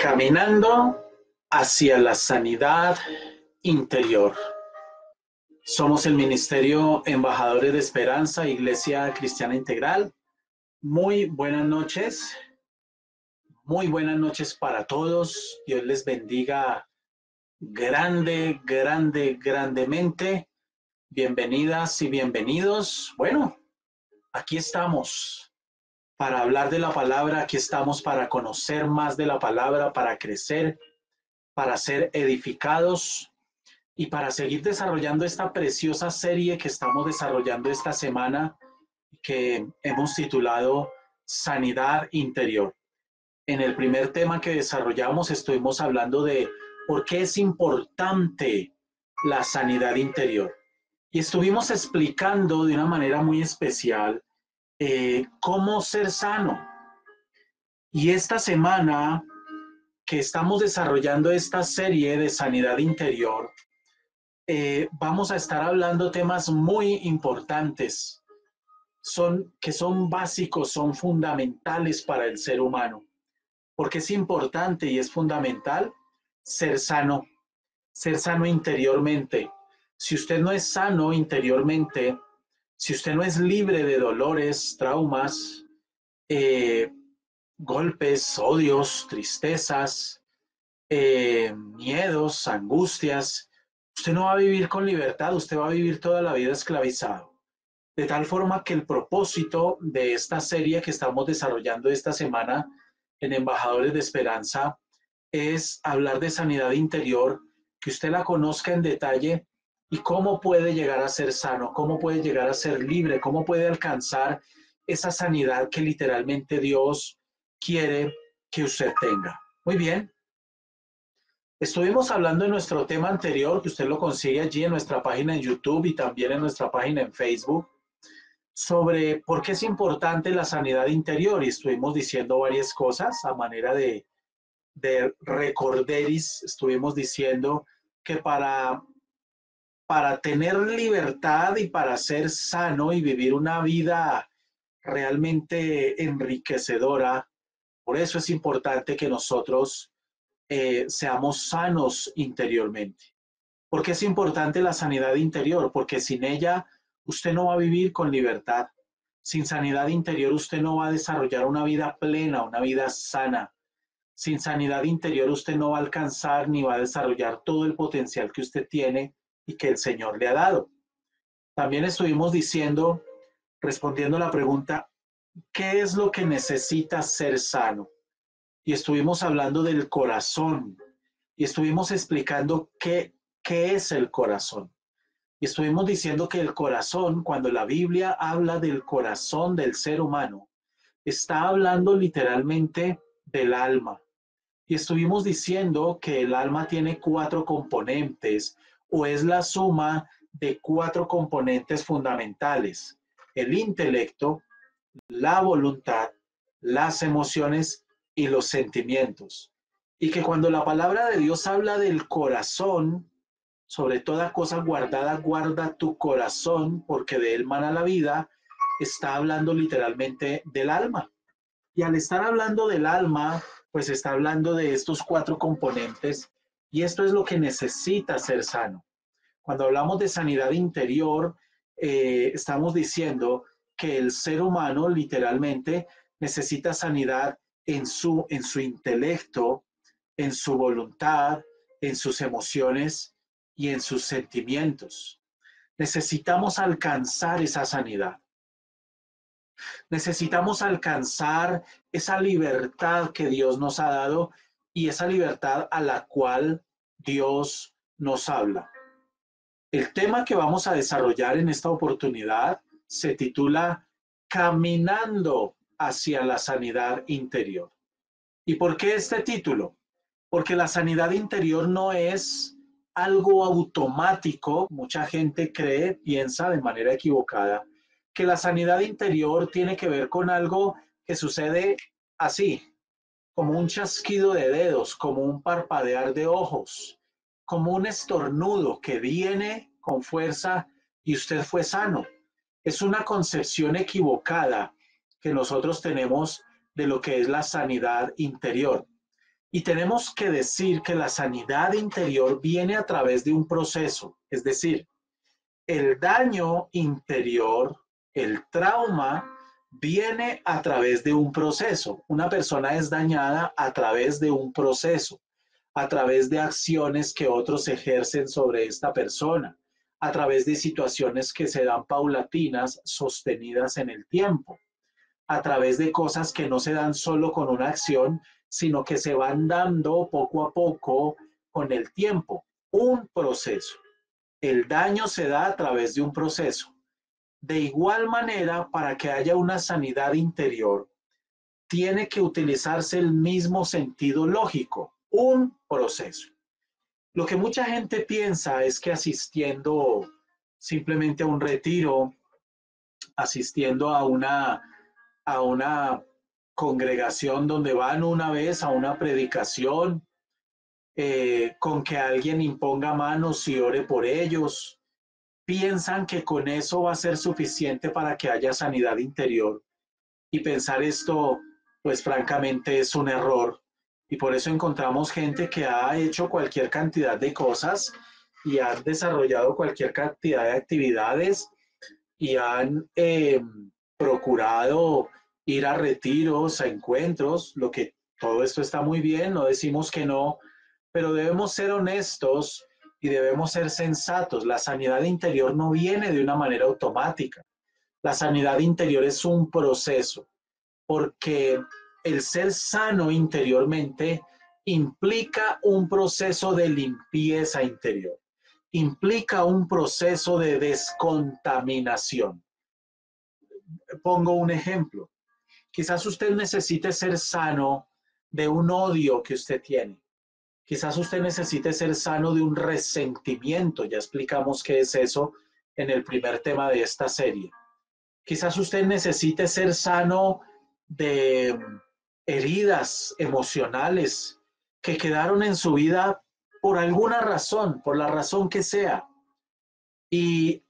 Caminando hacia la sanidad interior. Somos el Ministerio Embajadores de Esperanza, Iglesia Cristiana Integral. Muy buenas noches. Muy buenas noches para todos. Dios les bendiga grandemente. Bienvenidas y bienvenidos. Bueno, aquí estamos para hablar de la palabra, aquí estamos para conocer más de la palabra, para crecer, para ser edificados y para seguir desarrollando esta preciosa serie que estamos desarrollando esta semana, que hemos titulado Sanidad Interior. En el primer tema que desarrollamos estuvimos hablando de por qué es importante la sanidad interior. Y estuvimos explicando de una manera muy especial cómo ser sano. Y esta semana que estamos desarrollando esta serie de sanidad interior, vamos a estar hablando temas muy importantes, que son básicos, son fundamentales para el ser humano. Porque es importante y es fundamental ser sano interiormente. Si usted no es sano interiormente, si usted no es libre de dolores, traumas, golpes, odios, tristezas, miedos, angustias, usted no va a vivir con libertad, usted va a vivir toda la vida esclavizado. De tal forma que el propósito de esta serie que estamos desarrollando esta semana en Embajadores de Esperanza es hablar de sanidad interior, que usted la conozca en detalle y cómo puede llegar a ser sano, cómo puede llegar a ser libre, cómo puede alcanzar esa sanidad que literalmente Dios quiere que usted tenga. Muy bien. Estuvimos hablando en nuestro tema anterior, que usted lo consigue allí en nuestra página en YouTube y también en nuestra página en Facebook, sobre por qué es importante la sanidad interior, y estuvimos diciendo varias cosas a manera de recorderis. Estuvimos diciendo que para tener libertad y para ser sano y vivir una vida realmente enriquecedora, por eso es importante que nosotros seamos sanos interiormente. ¿Por qué es importante la sanidad interior? Porque sin ella usted no va a vivir con libertad. Sin sanidad interior usted no va a desarrollar una vida plena, una vida sana. Sin sanidad interior usted no va a alcanzar ni va a desarrollar todo el potencial que usted tiene y que el Señor le ha dado. También estuvimos diciendo, respondiendo a la pregunta, ¿qué es lo que necesita ser sano? Y estuvimos hablando del corazón y estuvimos explicando qué es el corazón. Y estuvimos diciendo que el corazón, cuando la Biblia habla del corazón del ser humano, está hablando literalmente del alma. Y estuvimos diciendo que el alma tiene 4 componentes, o es la suma de 4 componentes fundamentales: el intelecto, la voluntad, las emociones y los sentimientos. Y que cuando la palabra de Dios habla del corazón, sobre toda cosa guardada, guarda tu corazón, porque de él mana la vida, está hablando literalmente del alma. Y al estar hablando del alma, pues está hablando de estos 4 componentes, y esto es lo que necesita ser sano. Cuando hablamos de sanidad interior, estamos diciendo que el ser humano literalmente necesita sanidad en su intelecto, en su voluntad, en sus emociones y en sus sentimientos. Necesitamos alcanzar esa sanidad. Necesitamos alcanzar esa libertad que Dios nos ha dado y esa libertad a la cual Dios nos habla. El tema que vamos a desarrollar en esta oportunidad se titula Caminando hacia la sanidad interior. ¿Y por qué este título? Porque la sanidad interior no es algo automático. Mucha gente piensa de manera equivocada, que la sanidad interior tiene que ver con algo que sucede así, como un chasquido de dedos, como un parpadear de ojos, como un estornudo que viene con fuerza y usted fue sano. Es una concepción equivocada que nosotros tenemos de lo que es la sanidad interior. Y tenemos que decir que la sanidad interior viene a través de un proceso, es decir, el daño interior, el trauma, viene a través de un proceso. Una persona es dañada a través de un proceso, a través de acciones que otros ejercen sobre esta persona, a través de situaciones que se dan paulatinas, sostenidas en el tiempo, a través de cosas que no se dan solo con una acción, sino que se van dando poco a poco con el tiempo. Un proceso. El daño se da a través de un proceso. De igual manera, para que haya una sanidad interior, tiene que utilizarse el mismo sentido lógico, un proceso. Lo que mucha gente piensa es que asistiendo simplemente a un retiro, asistiendo a una congregación donde van una vez a una predicación, con que alguien imponga manos y ore por ellos, piensan que con eso va a ser suficiente para que haya sanidad interior. Y pensar esto, pues francamente es un error. Y por eso encontramos gente que ha hecho cualquier cantidad de cosas y han desarrollado cualquier cantidad de actividades y han procurado ir a retiros, a encuentros, lo que todo esto está muy bien, no decimos que no, pero debemos ser honestos y debemos ser sensatos. La sanidad interior no viene de una manera automática. La sanidad interior es un proceso, porque el ser sano interiormente implica un proceso de limpieza interior, implica un proceso de descontaminación. Pongo un ejemplo. Quizás usted necesite ser sano de un odio que usted tiene. Quizás usted necesite ser sano de un resentimiento. Ya explicamos qué es eso en el primer tema de esta serie. Quizás usted necesite ser sano de heridas emocionales que quedaron en su vida por alguna razón, por la razón que sea. Y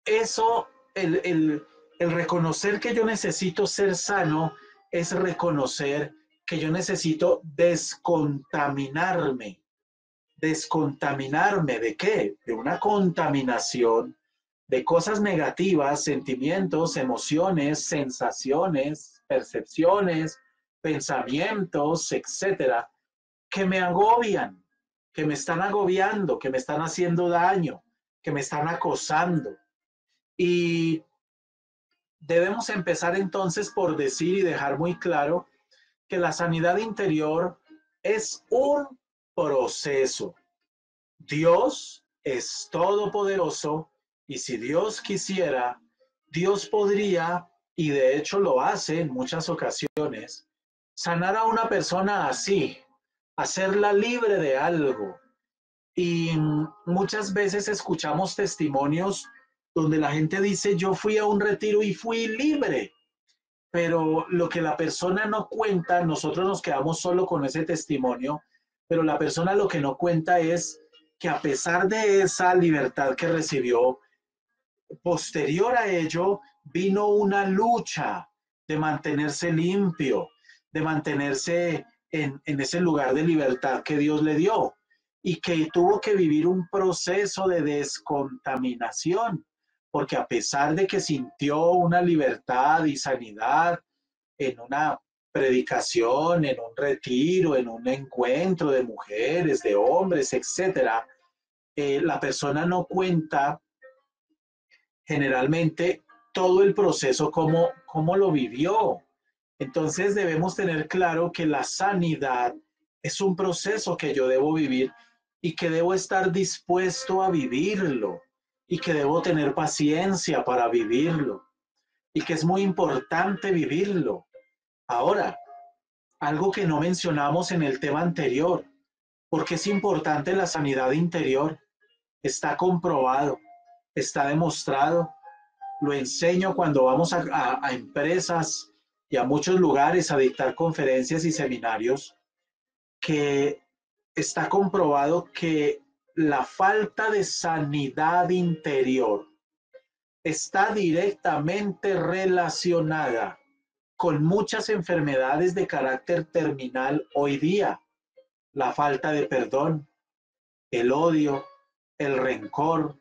eso, el reconocer que yo necesito ser sano es reconocer que yo necesito descontaminarme. ¿Descontaminarme de qué? De una contaminación de cosas negativas, sentimientos, emociones, sensaciones, percepciones, pensamientos, etcétera, que me agobian, que me están agobiando, que me están haciendo daño, que me están acosando. Y debemos empezar entonces por decir y dejar muy claro que la sanidad interior es un proceso. Dios es todopoderoso y si Dios quisiera, Dios podría, y de hecho lo hace en muchas ocasiones, sanar a una persona así, hacerla libre de algo. Y muchas veces escuchamos testimonios donde la gente dice, yo fui a un retiro y fui libre, pero lo que la persona no cuenta, nosotros nos quedamos solo con ese testimonio, pero la persona lo que no cuenta es que a pesar de esa libertad que recibió, posterior a ello vino una lucha de mantenerse limpio, de mantenerse en ese lugar de libertad que Dios le dio y que tuvo que vivir un proceso de descontaminación, porque a pesar de que sintió una libertad y sanidad en una predicación, en un retiro, en un encuentro de mujeres, de hombres, etcétera, la persona no cuenta generalmente todo el proceso, cómo lo vivió. Entonces debemos tener claro que la sanidad es un proceso que yo debo vivir y que debo estar dispuesto a vivirlo y que debo tener paciencia para vivirlo y que es muy importante vivirlo. Ahora, algo que no mencionamos en el tema anterior, porque es importante la sanidad interior, está comprobado, está demostrado. Lo enseño cuando vamos a empresas y a muchos lugares a dictar conferencias y seminarios, que está comprobado que la falta de sanidad interior está directamente relacionada con muchas enfermedades de carácter terminal hoy día. la falta de perdón, el odio, el rencor,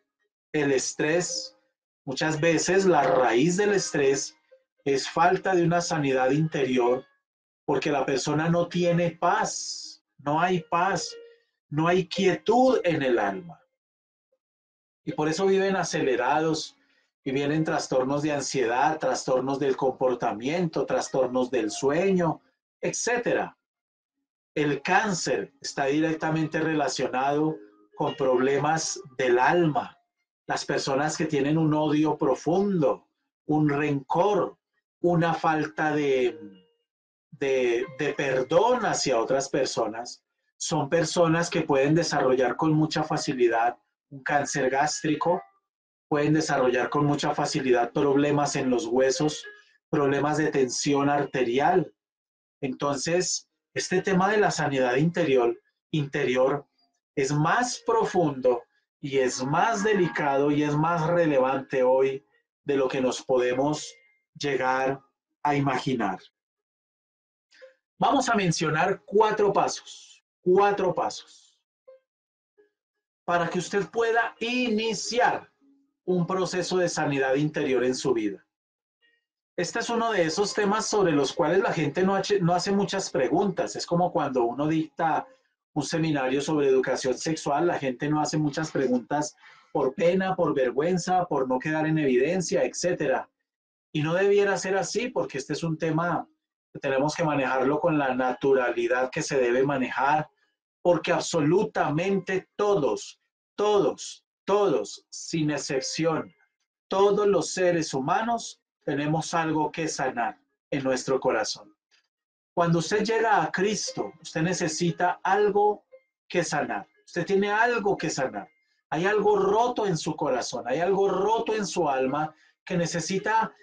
el estrés. Muchas veces la raíz del estrés es falta de una sanidad interior porque la persona no tiene paz, no hay quietud en el alma. Y por eso viven acelerados y vienen trastornos de ansiedad, trastornos del comportamiento, trastornos del sueño, etcétera. El cáncer está directamente relacionado con problemas del alma. Las personas que tienen un odio profundo, un rencor, una falta de perdón hacia otras personas, son personas que pueden desarrollar con mucha facilidad un cáncer gástrico, pueden desarrollar con mucha facilidad problemas en los huesos, problemas de tensión arterial. Entonces, este tema de la sanidad interior es más profundo y es más delicado y es más relevante hoy de lo que nos podemos llegar a imaginar. Vamos a mencionar cuatro pasos para que usted pueda iniciar un proceso de sanidad interior en su vida. Este es uno de esos temas sobre los cuales la gente no hace muchas preguntas. Es como cuando uno dicta un seminario sobre educación sexual, la gente no hace muchas preguntas por pena, por vergüenza, por no quedar en evidencia, etcétera. Y no debiera ser así porque este es un tema que tenemos que manejarlo con la naturalidad que se debe manejar, porque absolutamente todos, sin excepción, todos los seres humanos tenemos algo que sanar en nuestro corazón. Cuando usted llega a Cristo, usted necesita algo que sanar. Usted tiene algo que sanar. Hay algo roto en su corazón, hay algo roto en su alma que necesita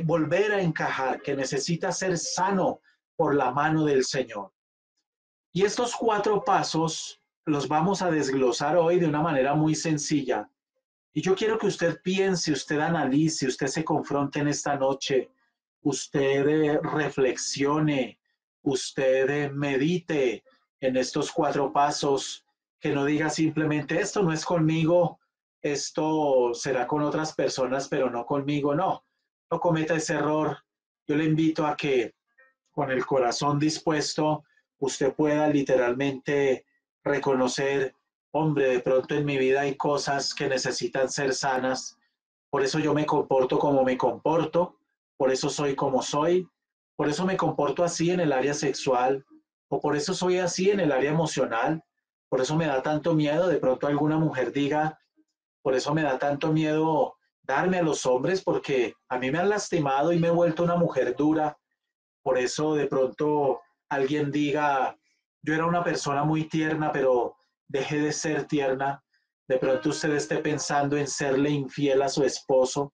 volver a encajar, que necesita ser sano por la mano del Señor. Y estos cuatro pasos los vamos a desglosar hoy de una manera muy sencilla. Y yo quiero que usted piense, usted analice, usted se confronte en esta noche, usted reflexione, usted medite en estos cuatro pasos, que no diga simplemente esto no es conmigo, esto será con otras personas, pero no conmigo, no. No cometa ese error. Yo le invito a que con el corazón dispuesto usted pueda literalmente reconocer, hombre, de pronto en mi vida hay cosas que necesitan ser sanas, por eso yo me comporto como me comporto, por eso soy como soy, por eso me comporto así en el área sexual, o por eso soy así en el área emocional, por eso me da tanto miedo, de pronto alguna mujer diga, por eso me da tanto miedo darme a los hombres, porque a mí me han lastimado y me he vuelto una mujer dura, por eso de pronto alguien diga, yo era una persona muy tierna, pero dejé de ser tierna. De pronto usted esté pensando en serle infiel a su esposo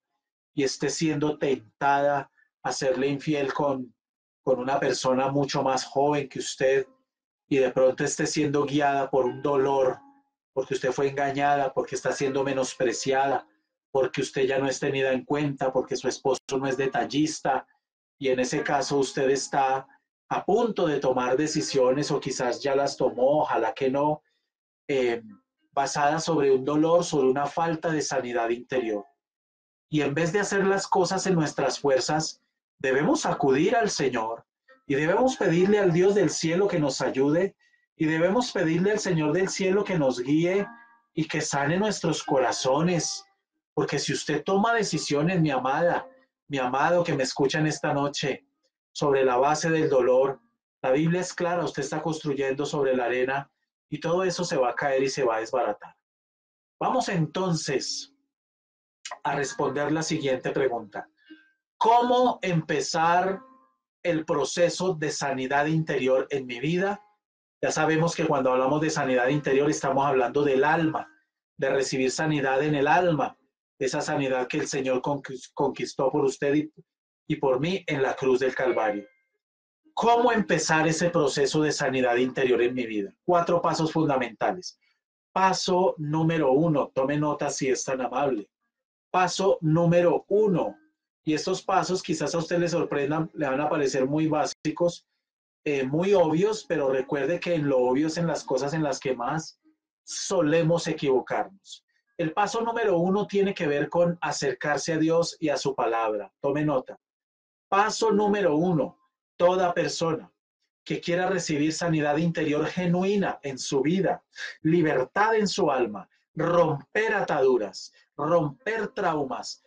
y esté siendo tentada a serle infiel con una persona mucho más joven que usted y de pronto esté siendo guiada por un dolor, porque usted fue engañada, porque está siendo menospreciada, porque usted ya no es tenida en cuenta, porque su esposo no es detallista, y en ese caso usted está a punto de tomar decisiones o quizás ya las tomó, ojalá que no, eh, basadas sobre un dolor, sobre una falta de sanidad interior. Y en vez de hacer las cosas en nuestras fuerzas, debemos acudir al Señor y debemos pedirle al Dios del cielo que nos ayude y debemos pedirle al Señor del cielo que nos guíe y que sane nuestros corazones. Porque si usted toma decisiones, mi amada, mi amado que me escuchan esta noche, sobre la base del dolor, la Biblia es clara, usted está construyendo sobre la arena y todo eso se va a caer y se va a desbaratar. Vamos entonces a responder la siguiente pregunta. ¿Cómo empezar el proceso de sanidad interior en mi vida? Ya sabemos que cuando hablamos de sanidad interior estamos hablando del alma, de recibir sanidad en el alma, esa sanidad que el Señor conquistó por usted y por mí en la cruz del Calvario. ¿Cómo empezar ese proceso de sanidad interior en mi vida? Cuatro pasos fundamentales. Paso número 1, tome nota si es tan amable. Paso número 1, y estos pasos quizás a usted le sorprendan, le van a parecer muy básicos, muy obvios, pero recuerde que en lo obvio es en las cosas en las que más solemos equivocarnos. El paso número 1 tiene que ver con acercarse a Dios y a su palabra. Tome nota. Paso número 1, toda persona que quiera recibir sanidad interior genuina en su vida, libertad en su alma, romper ataduras, romper traumas,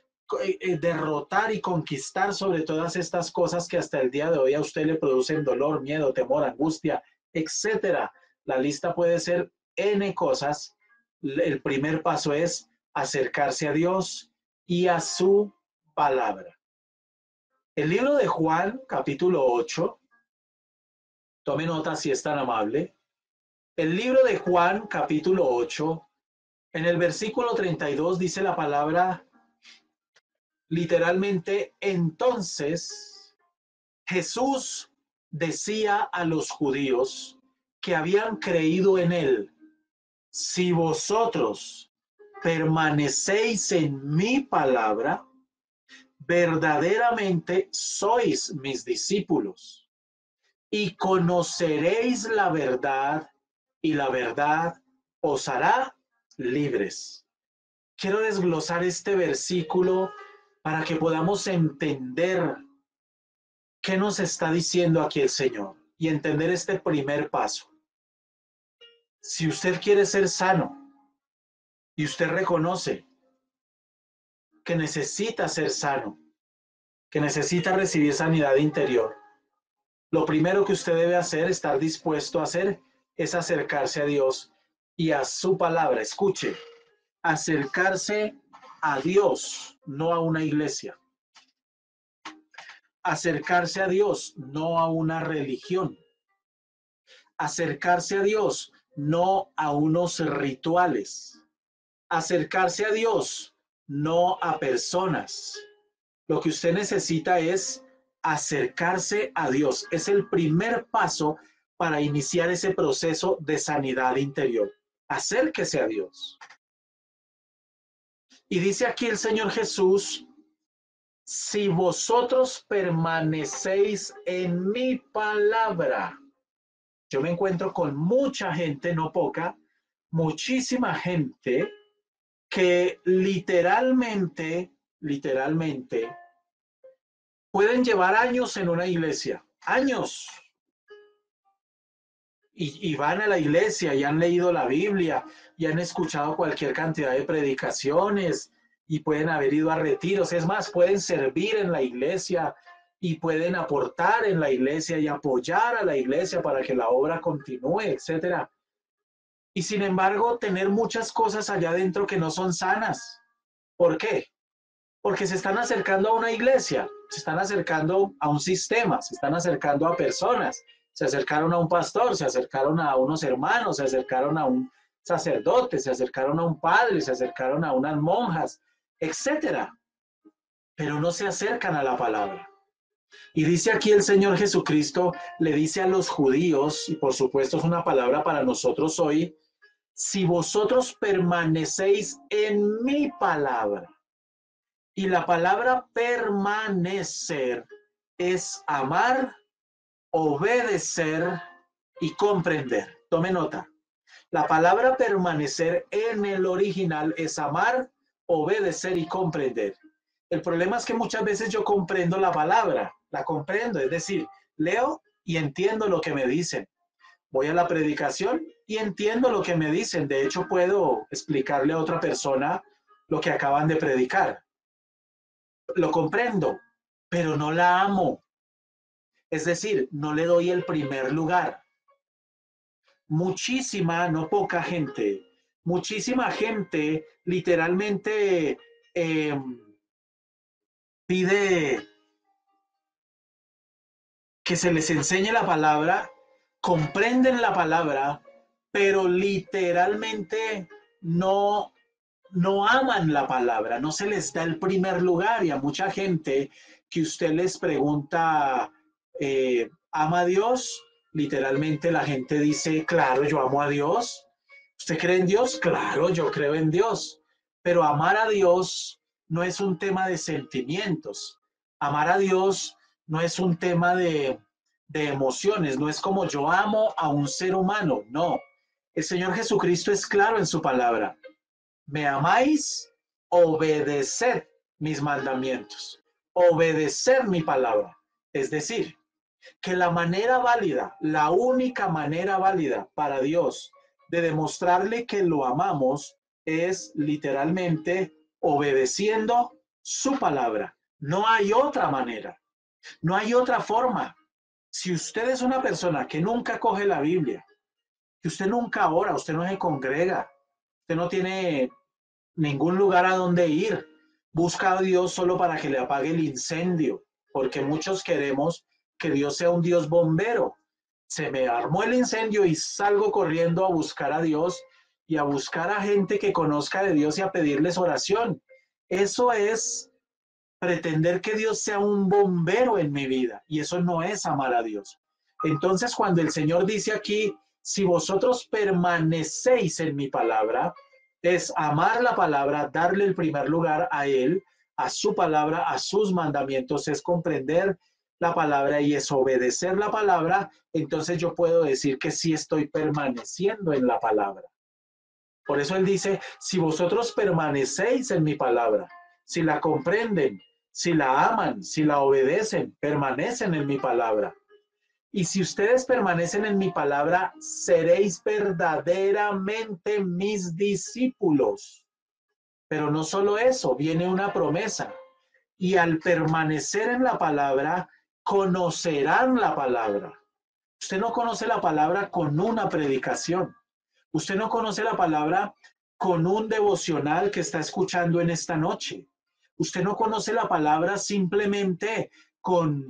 derrotar y conquistar sobre todas estas cosas que hasta el día de hoy a usted le producen dolor, miedo, temor, angustia, etcétera. La lista puede ser N cosas. El primer paso es acercarse a Dios y a su palabra. El libro de Juan, capítulo 8, tome nota si es tan amable. El libro de Juan, capítulo 8, en el versículo 32 dice la palabra literalmente, entonces Jesús decía a los judíos que habían creído en él, si vosotros permanecéis en mi palabra, verdaderamente sois mis discípulos y conoceréis la verdad y la verdad os hará libres. Quiero desglosar este versículo para que podamos entender qué nos está diciendo aquí el Señor y entender este primer paso. Si usted quiere ser sano y usted reconoce que necesita ser sano, que necesita recibir sanidad interior, lo primero que usted debe hacer, estar dispuesto a hacer, es acercarse a Dios y a su palabra. Escuche, acercarse a Dios, no a una iglesia. Acercarse a Dios, no a una religión. Acercarse a Dios, no a unos rituales. Acercarse a Dios, no a personas. Lo que usted necesita es acercarse a Dios. Es el primer paso para iniciar ese proceso de sanidad interior. Acérquese a Dios. Y dice aquí el Señor Jesús, si vosotros permanecéis en mi palabra. Yo me encuentro con mucha gente, no poca, muchísima gente que literalmente pueden llevar años en una iglesia, años, y van a la iglesia y han leído la Biblia y han escuchado cualquier cantidad de predicaciones y pueden haber ido a retiros, es más, pueden servir en la iglesia y pueden aportar en la iglesia y apoyar a la iglesia para que la obra continúe, etcétera. Y sin embargo, tener muchas cosas allá adentro que no son sanas. ¿Por qué? Porque se están acercando a una iglesia, se están acercando a un sistema, se están acercando a personas, se acercaron a un pastor, se acercaron a unos hermanos, se acercaron a un sacerdote, se acercaron a un padre, se acercaron a unas monjas, etcétera. Pero no se acercan a la palabra. Y dice aquí el Señor Jesucristo, le dice a los judíos, y por supuesto es una palabra para nosotros hoy, si vosotros permanecéis en mi palabra. Y la palabra permanecer es amar, obedecer y comprender. Tome nota. La palabra permanecer en el original es amar, obedecer y comprender. El problema es que muchas veces yo comprendo la palabra, la comprendo, es decir, leo y entiendo lo que me dicen. Voy a la predicación y entiendo lo que me dicen. De hecho, puedo explicarle a otra persona lo que acaban de predicar. Lo comprendo, pero no la amo. Es decir, no le doy el primer lugar. Muchísima, no poca gente, muchísima gente literalmente pide que se les enseñe la palabra, comprenden la palabra, pero literalmente no aman la palabra, no se les da el primer lugar. Y a mucha gente que usted les pregunta, ¿ama a Dios? Literalmente la gente dice, claro, yo amo a Dios. ¿Usted cree en Dios? Claro, yo creo en Dios. Pero amar a Dios no es un tema de sentimientos. Amar a Dios no es un tema de emociones, no es como yo amo a un ser humano, no. El Señor Jesucristo es claro en su palabra. ¿Me amáis? Obedeced mis mandamientos, obedecer mi palabra. Es decir, que la manera válida, la única manera válida para Dios de demostrarle que lo amamos es literalmente obedeciendo su palabra. No hay otra manera, no hay otra forma. Si usted es una persona que nunca coge la Biblia, que usted nunca ora, usted no se congrega, usted no tiene ningún lugar a donde ir, busca a Dios solo para que le apague el incendio, porque muchos queremos que Dios sea un Dios bombero. Se me armó el incendio y salgo corriendo a buscar a Dios y a buscar a gente que conozca de Dios y a pedirles oración. Eso es pretender que Dios sea un bombero en mi vida y eso no es amar a Dios. Entonces, cuando el Señor dice aquí, si vosotros permanecéis en mi palabra, es amar la palabra, darle el primer lugar a Él, a su palabra, a sus mandamientos, es comprender la palabra y es obedecer la palabra, entonces yo puedo decir que sí estoy permaneciendo en la palabra. Por eso él dice, si vosotros permanecéis en mi palabra, si la comprenden, si la aman, si la obedecen, permanecen en mi palabra. Y si ustedes permanecen en mi palabra, seréis verdaderamente mis discípulos. Pero no solo eso, viene una promesa. Y al permanecer en la palabra, conocerán la palabra. Usted no conoce la palabra con una predicación. Usted no conoce la palabra con un devocional que está escuchando en esta noche. Usted no conoce la palabra simplemente con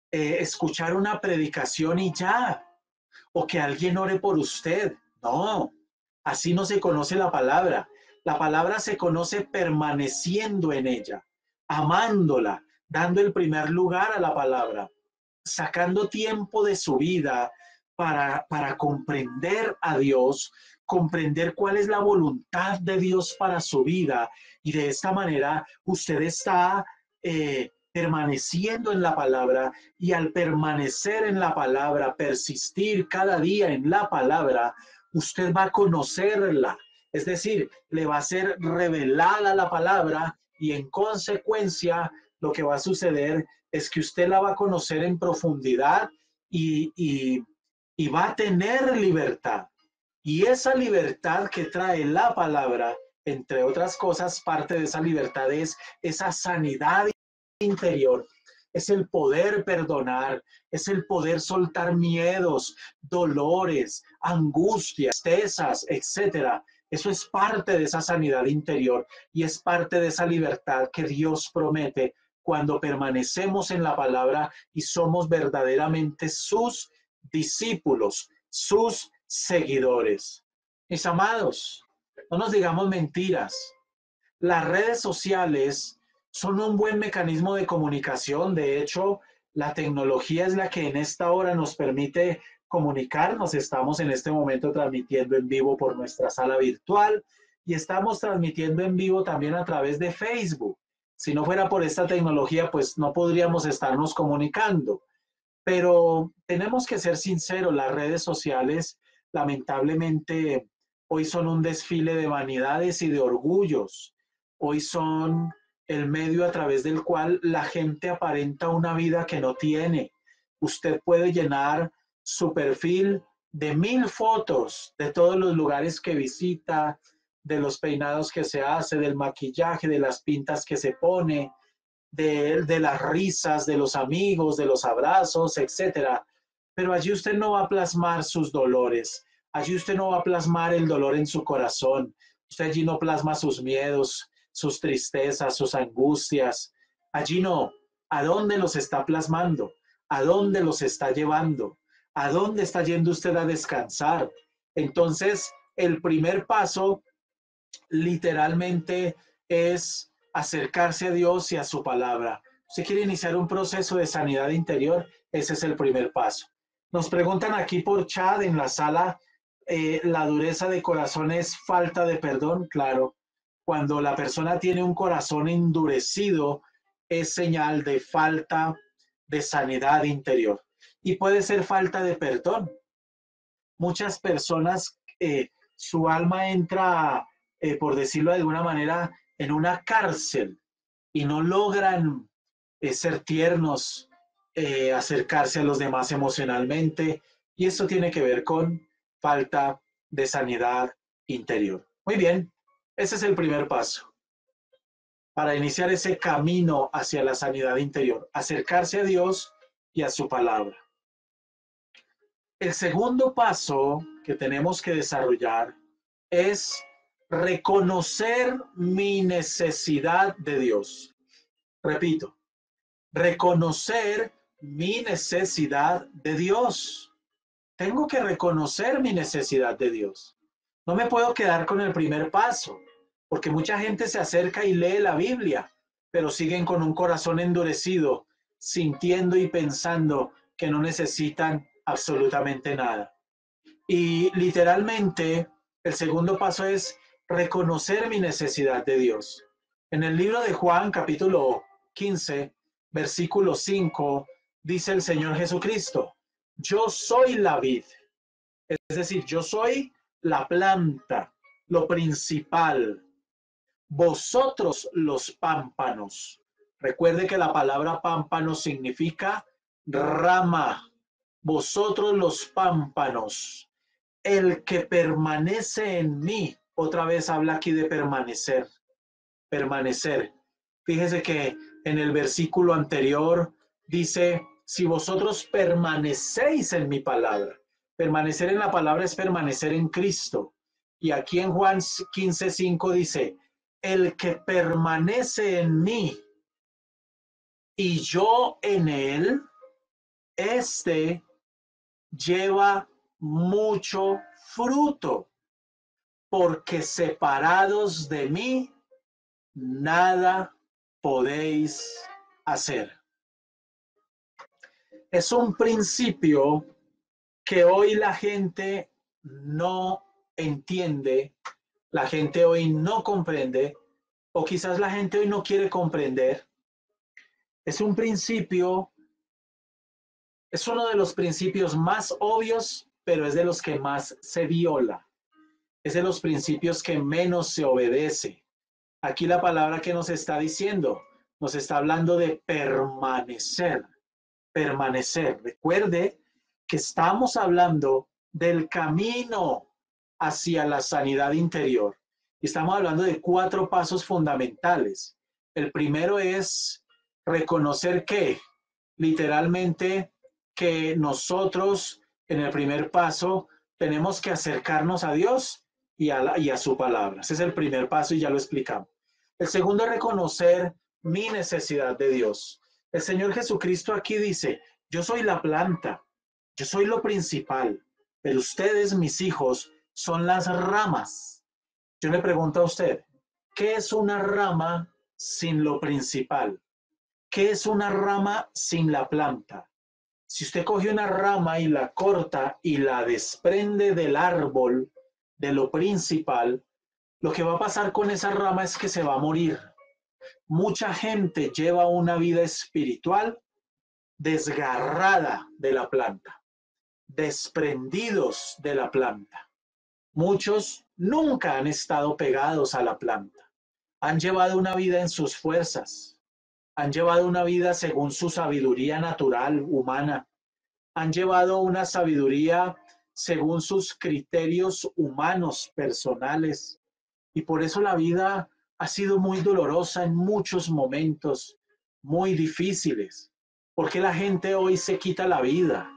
escuchar una predicación y ya, o que alguien ore por usted. No, así no se conoce la palabra. La palabra se conoce permaneciendo en ella, amándola, dando el primer lugar a la palabra, sacando tiempo de su vida para comprender a Dios, comprender cuál es la voluntad de Dios para su vida. Y de esta manera usted está permaneciendo en la palabra y al permanecer en la palabra, persistir cada día en la palabra, usted va a conocerla. Es decir, le va a ser revelada la palabra y en consecuencia lo que va a suceder es que usted la va a conocer en profundidad y va a tener libertad. Y esa libertad que trae la palabra, entre otras cosas, parte de esa libertad es esa sanidad interior, es el poder perdonar, es el poder soltar miedos, dolores, angustias, tristezas, etcétera. Eso es parte de esa sanidad interior y es parte de esa libertad que Dios promete cuando permanecemos en la palabra y somos verdaderamente sus discípulos, sus seguidores. Mis amados, no nos digamos mentiras. Las redes sociales son un buen mecanismo de comunicación. De hecho, la tecnología es la que en esta hora nos permite comunicarnos. Estamos en este momento transmitiendo en vivo por nuestra sala virtual y estamos transmitiendo en vivo también a través de Facebook. Si no fuera por esta tecnología, pues no podríamos estarnos comunicando. Pero tenemos que ser sinceros, las redes sociales lamentablemente hoy son un desfile de vanidades y de orgullos. Hoy son el medio a través del cual la gente aparenta una vida que no tiene. Usted puede llenar su perfil de 1000 fotos de todos los lugares que visita, de los peinados que se hace, del maquillaje, de las pintas que se pone, de las risas, de los amigos, de los abrazos, etcétera. Pero allí usted no va a plasmar sus dolores, allí usted no va a plasmar el dolor en su corazón, usted allí no plasma sus miedos, sus tristezas, sus angustias, allí no. ¿A dónde los está plasmando? ¿A dónde los está llevando? ¿A dónde está yendo usted a descansar? Entonces, el primer paso literalmente es acercarse a Dios y a su palabra. ¿Usted quiere iniciar un proceso de sanidad interior? Ese es el primer paso. Nos preguntan aquí por chat en la sala, ¿la dureza de corazón es falta de perdón? Claro, cuando la persona tiene un corazón endurecido, es señal de falta de sanidad interior. Y puede ser falta de perdón. Muchas personas, su alma entra, por decirlo de alguna manera, en una cárcel y no logran ser tiernos, acercarse a los demás emocionalmente. Y esto tiene que ver con falta de sanidad interior. Muy bien, ese es el primer paso para iniciar ese camino hacia la sanidad interior, acercarse a Dios y a su palabra. El segundo paso que tenemos que desarrollar es reconocer mi necesidad de Dios. Repito, reconocer mi necesidad de Dios. Tengo que reconocer mi necesidad de Dios. No me puedo quedar con el primer paso, porque mucha gente se acerca y lee la Biblia, pero siguen con un corazón endurecido, sintiendo y pensando que no necesitan absolutamente nada. Y literalmente, el segundo paso es reconocer mi necesidad de Dios. En el libro de Juan, capítulo 15, versículo 5, dice el Señor Jesucristo: yo soy la vid, es decir, yo soy la planta, lo principal. Vosotros los pámpanos. Recuerde que la palabra pámpano significa rama. Vosotros los pámpanos. El que permanece en mí. Otra vez habla aquí de permanecer. Permanecer. Fíjese que en el versículo anterior dice: si vosotros permanecéis en mi palabra. Permanecer en la palabra es permanecer en Cristo. Y aquí en Juan 15:5 dice: el que permanece en mí y yo en él, este lleva mucho fruto, porque separados de mí, nada podéis hacer. Es un principio que hoy la gente no entiende, la gente hoy no comprende, o quizás la gente hoy no quiere comprender. Es un principio, es uno de los principios más obvios, pero es de los que más se viola. Es de los principios que menos se obedece. Aquí la palabra que nos está diciendo, nos está hablando de permanecer, permanecer. Recuerde que estamos hablando del camino hacia la sanidad interior. Estamos hablando de 4 pasos fundamentales. El primero es reconocer que, literalmente, que nosotros en el primer paso tenemos que acercarnos a Dios y a su palabra. Ese es el primer paso y ya lo explicamos. El segundo es reconocer mi necesidad de Dios. El Señor Jesucristo aquí dice: yo soy la planta, yo soy lo principal, pero ustedes, mis hijos, son las ramas. Yo le pregunto a usted, ¿qué es una rama sin lo principal? ¿Qué es una rama sin la planta? Si usted coge una rama y la corta y la desprende del árbol, de lo principal, lo que va a pasar con esa rama es que se va a morir. Mucha gente lleva una vida espiritual desgarrada de la planta, desprendidos de la planta. Muchos nunca han estado pegados a la planta. Han llevado una vida en sus fuerzas. Han llevado una vida según su sabiduría natural, humana. Han llevado una sabiduría según sus criterios humanos, personales. Y por eso la vida ha sido muy dolorosa en muchos momentos, muy difíciles. ¿Por qué la gente hoy se quita la vida?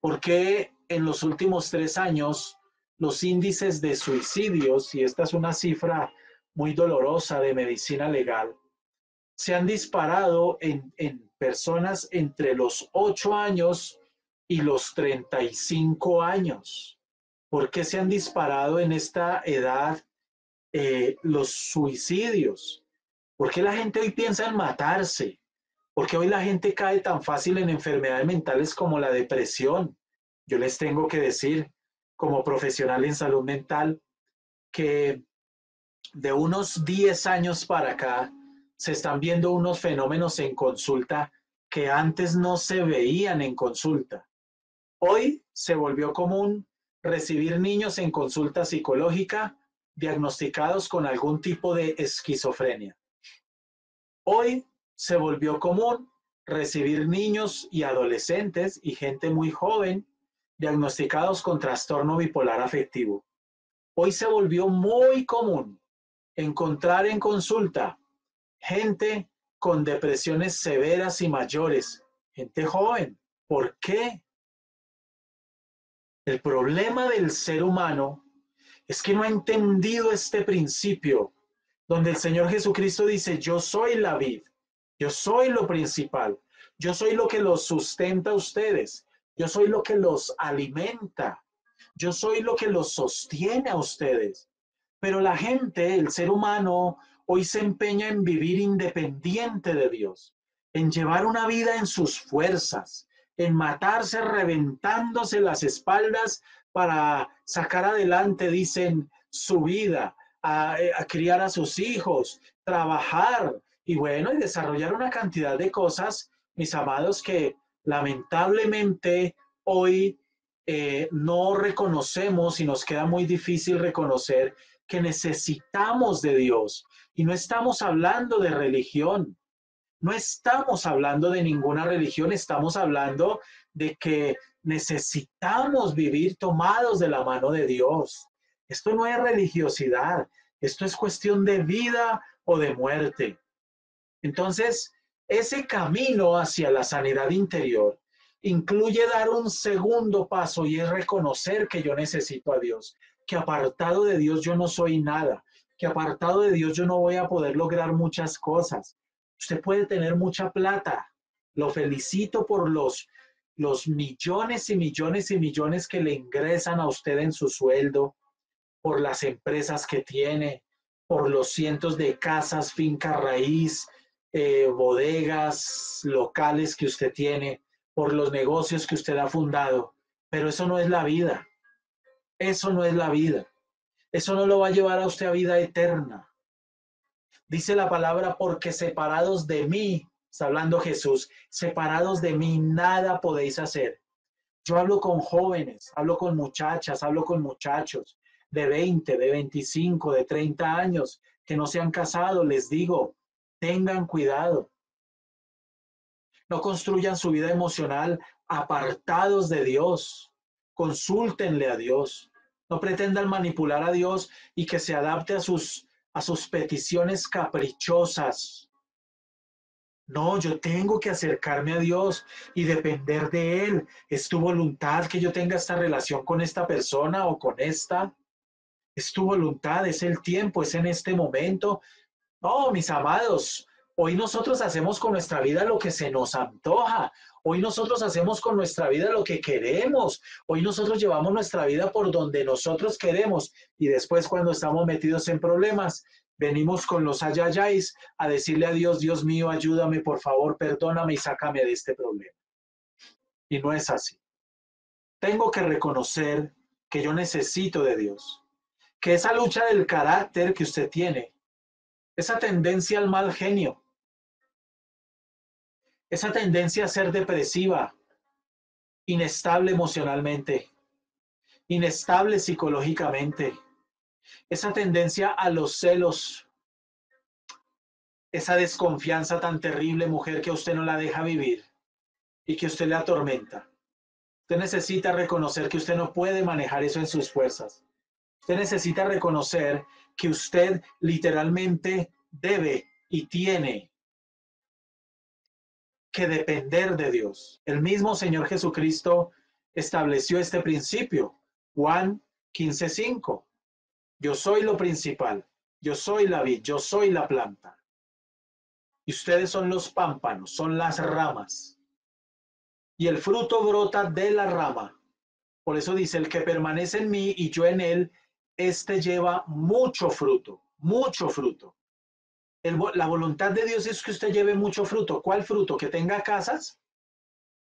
¿Por qué en los últimos 3 años los índices de suicidios, y esta es una cifra muy dolorosa de medicina legal, se han disparado en personas entre los 8 años y los 35 años? ¿Por qué se han disparado en esta edad los suicidios? ¿Por qué la gente hoy piensa en matarse? ¿Por qué hoy la gente cae tan fácil en enfermedades mentales como la depresión? Yo les tengo que decir, como profesional en salud mental, que de unos 10 años para acá se están viendo unos fenómenos en consulta que antes no se veían en consulta. Hoy se volvió común recibir niños en consulta psicológica diagnosticados con algún tipo de esquizofrenia. Hoy se volvió común recibir niños y adolescentes y gente muy joven diagnosticados con trastorno bipolar afectivo. Hoy se volvió muy común encontrar en consulta gente con depresiones severas y mayores, gente joven. ¿Por qué? El problema del ser humano es que no ha entendido este principio, donde el Señor Jesucristo dice, yo soy la vid, yo soy lo principal, yo soy lo que los sustenta a ustedes, yo soy lo que los alimenta, yo soy lo que los sostiene a ustedes. Pero la gente, el ser humano, hoy se empeña en vivir independiente de Dios, en llevar una vida en sus fuerzas, en matarse reventándose las espaldas para sacar adelante, dicen, su vida, a criar a sus hijos, trabajar y bueno, y desarrollar una cantidad de cosas, mis amados, que lamentablemente hoy no reconocemos y nos queda muy difícil reconocer que necesitamos de Dios. Y no estamos hablando de religión, no estamos hablando de ninguna religión, estamos hablando de que necesitamos vivir tomados de la mano de Dios. Esto no es religiosidad, esto es cuestión de vida o de muerte. Entonces, ese camino hacia la sanidad interior incluye dar un segundo paso y es reconocer que yo necesito a Dios, que apartado de Dios yo no soy nada, que apartado de Dios yo no voy a poder lograr muchas cosas. Usted puede tener mucha plata. Lo felicito por los millones y millones y millones que le ingresan a usted en su sueldo, por las empresas que tiene, por los cientos de casas, finca raíz, bodegas, locales que usted tiene, por los negocios que usted ha fundado. Pero eso no es la vida. Eso no es la vida. Eso no lo va a llevar a usted a vida eterna. Dice la palabra, porque separados de mí, está hablando Jesús, separados de mí nada podéis hacer. Yo hablo con jóvenes, hablo con muchachas, hablo con muchachos de 20, de 25, de 30 años que no se han casado. Les digo, tengan cuidado. No construyan su vida emocional apartados de Dios. Consúltenle a Dios. No pretendan manipular a Dios y que se adapte a sus peticiones caprichosas. No, yo tengo que acercarme a Dios y depender de Él. ¿Es tu voluntad que yo tenga esta relación con esta persona o con esta? ¿Es tu voluntad? ¿Es el tiempo? ¿Es en este momento? No, mis amados, hoy nosotros hacemos con nuestra vida lo que se nos antoja. Hoy nosotros hacemos con nuestra vida lo que queremos. Hoy nosotros llevamos nuestra vida por donde nosotros queremos. Y después cuando estamos metidos en problemas, venimos con los ayayáis a decirle a Dios, Dios mío, ayúdame, por favor, perdóname y sácame de este problema. Y no es así. Tengo que reconocer que yo necesito de Dios. Que esa lucha del carácter que usted tiene, esa tendencia al mal genio, esa tendencia a ser depresiva, inestable emocionalmente, inestable psicológicamente, esa tendencia a los celos, esa desconfianza tan terrible, mujer, que a usted no la deja vivir y que usted le atormenta. Usted necesita reconocer que usted no puede manejar eso en sus fuerzas. Usted necesita reconocer que usted literalmente debe y tiene que depender de Dios. El mismo Señor Jesucristo estableció este principio. Juan 15:5. Yo soy lo principal, yo soy la vid, yo soy la planta. Y ustedes son los pámpanos, son las ramas. Y el fruto brota de la rama. Por eso dice, el que permanece en mí y yo en él, este lleva mucho fruto, mucho fruto. La voluntad de Dios es que usted lleve mucho fruto. ¿Cuál fruto? ¿Que tenga casas?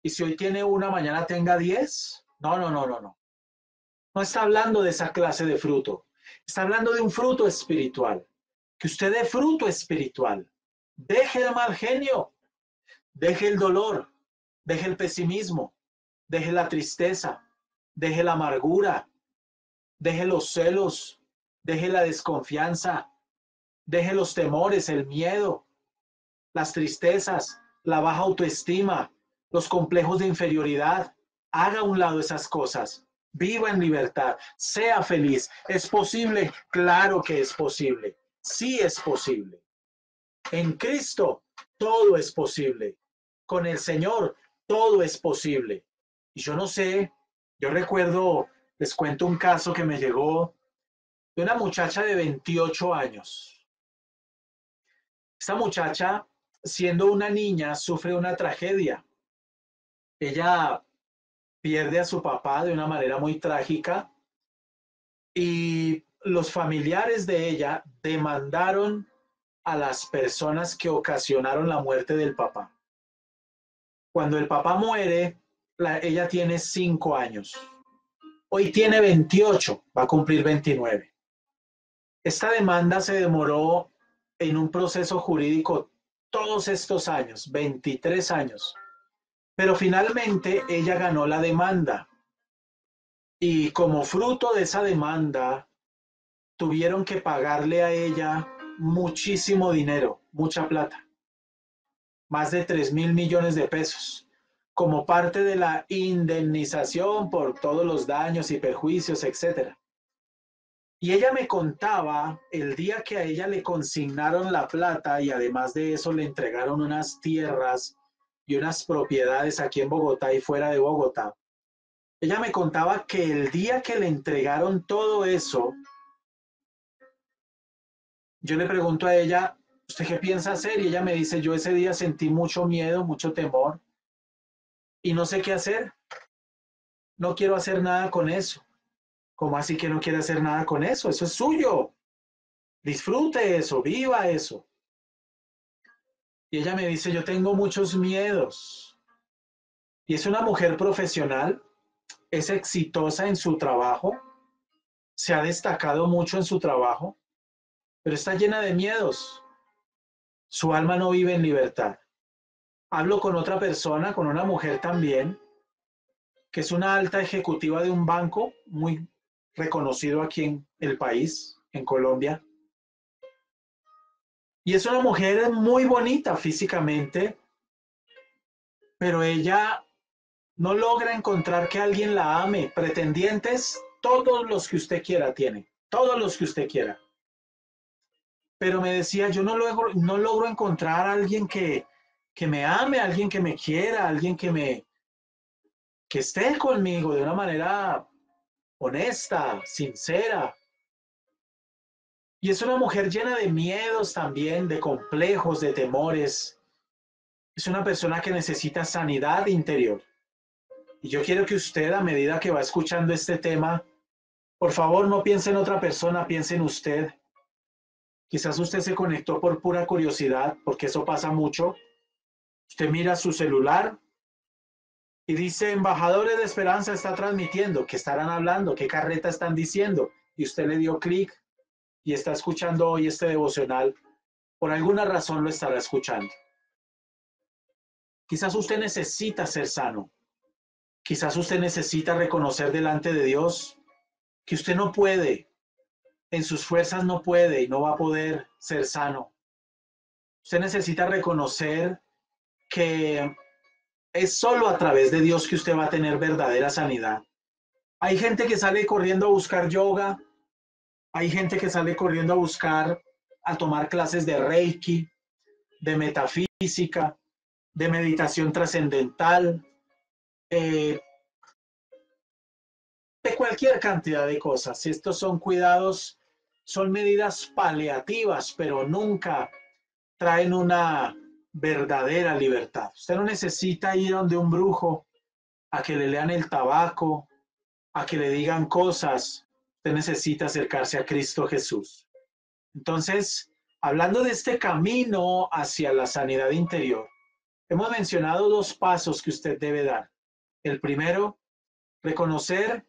Y si hoy tiene una, mañana tenga 10. No, no, no, no, no. No está hablando de esa clase de fruto. Está hablando de un fruto espiritual. Que usted dé fruto espiritual. Deje el mal genio. Deje el dolor, deje el pesimismo, deje la tristeza, deje la amargura, deje los celos, deje la desconfianza, deje los temores, el miedo, las tristezas, la baja autoestima, los complejos de inferioridad. Haga a un lado esas cosas. Viva en libertad, sea feliz. ¿Es posible? Claro que es posible. Sí es posible. En Cristo todo es posible. Con el Señor todo es posible. Y yo no sé, yo recuerdo, les cuento un caso que me llegó de una muchacha de 28 años. Esta muchacha, siendo una niña, sufre una tragedia. Ella pierde a su papá de una manera muy trágica y los familiares de ella demandaron a las personas que ocasionaron la muerte del papá. Cuando el papá muere, ella tiene 5 años. Hoy tiene 28, va a cumplir 29. Esta demanda se demoró en un proceso jurídico todos estos años, 23 años. Pero finalmente ella ganó la demanda y como fruto de esa demanda tuvieron que pagarle a ella muchísimo dinero, mucha plata, más de 3.000 millones de pesos, como parte de la indemnización por todos los daños y perjuicios, etcétera. Y ella me contaba el día que a ella le consignaron la plata y además de eso le entregaron unas tierras y unas propiedades aquí en Bogotá y fuera de Bogotá. Ella me contaba que el día que le entregaron todo eso, yo le pregunto a ella, ¿usted qué piensa hacer? Y ella me dice, yo ese día sentí mucho miedo, mucho temor y no sé qué hacer. No quiero hacer nada con eso. ¿Cómo así que no quiere hacer nada con eso? Eso es suyo. Disfrute eso, viva eso. Y ella me dice, yo tengo muchos miedos. Y es una mujer profesional, es exitosa en su trabajo, se ha destacado mucho en su trabajo, pero está llena de miedos. Su alma no vive en libertad. Hablo con otra persona, con una mujer también, que es una alta ejecutiva de un banco muy reconocido aquí en el país, en Colombia. Y es una mujer muy bonita físicamente, pero ella no logra encontrar que alguien la ame. Pretendientes, todos los que usted quiera tiene, todos los que usted quiera. Pero me decía, yo no logro encontrar a alguien que me ame, alguien que me quiera, alguien que esté conmigo de una manera honesta, sincera. Y es una mujer llena de miedos también, de complejos, de temores. Es una persona que necesita sanidad interior. Y yo quiero que usted, a medida que va escuchando este tema, por favor no piense en otra persona, piense en usted. Quizás usted se conectó por pura curiosidad, porque eso pasa mucho. Usted mira su celular y dice, Embajadores de Esperanza está transmitiendo, ¿qué estarán hablando? ¿Qué carreta están diciendo? Y usted le dio clic y está escuchando hoy este devocional. Por alguna razón lo estará escuchando. Quizás usted necesita ser sano. Quizás usted necesita reconocer delante de Dios que usted no puede, en sus fuerzas no puede y no va a poder ser sano. Usted necesita reconocer que es solo a través de Dios que usted va a tener verdadera sanidad. Hay gente que sale corriendo a buscar yoga, hay gente que sale corriendo a buscar, a tomar clases de Reiki, de metafísica, de meditación trascendental, eh, de cualquier cantidad de cosas. Estos son cuidados, son medidas paliativas, pero nunca traen una verdadera libertad. Usted no necesita ir donde un brujo a que le lean el tabaco, a que le digan cosas. Usted necesita acercarse a Cristo Jesús. Entonces, hablando de este camino hacia la sanidad interior, hemos mencionado 2 pasos que usted debe dar. El primero, reconocer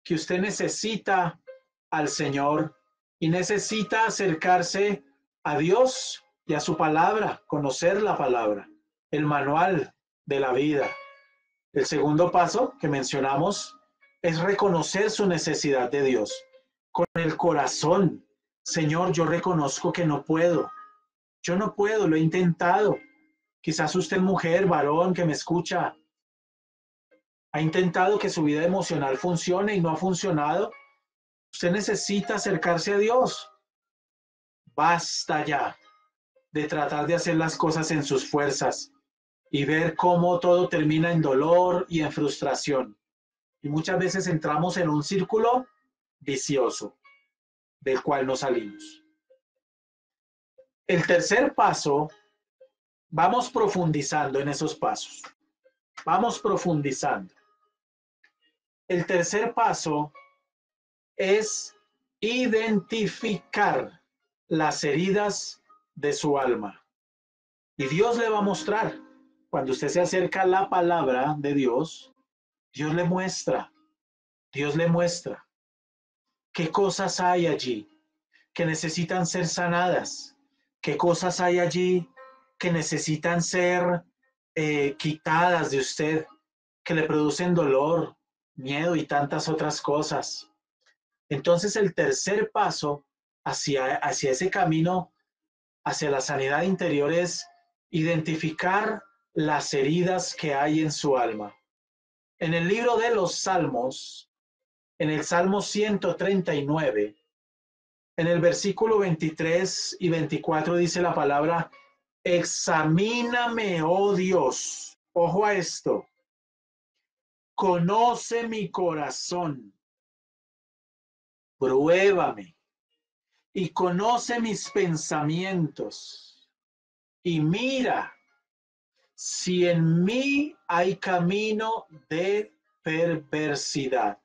que usted necesita al Señor y necesita acercarse a Dios y a su palabra, conocer la palabra. el manual de la vida. El segundo paso que mencionamos es reconocer su necesidad de Dios. Con el corazón, Señor, yo reconozco que no puedo. Yo no puedo, lo he intentado. Quizás usted, mujer, varón que me escucha, ha intentado que su vida emocional funcione y no ha funcionado. Usted necesita acercarse a Dios. Basta ya de tratar de hacer las cosas en sus fuerzas y ver cómo todo termina en dolor y en frustración. Y muchas veces entramos en un círculo vicioso del cual no salimos. El tercer paso, vamos profundizando en esos pasos. Vamos profundizando. El tercer paso es identificar las heridas de su alma. Y Dios le va a mostrar. Cuando usted se acerca a la palabra de Dios, Dios le muestra. Dios le muestra qué cosas hay allí que necesitan ser sanadas, qué cosas hay allí que necesitan ser quitadas de usted, que le producen dolor, miedo y tantas otras cosas. Entonces el tercer paso hacia ese camino, hacia la sanidad interior, es identificar las heridas que hay en su alma. En el libro de los Salmos, en el Salmo 139, en el versículo 23 y 24 dice la palabra: examíname, oh Dios, ojo a esto, conoce mi corazón, pruébame y conoce mis pensamientos y mira si en mí hay camino de perversidad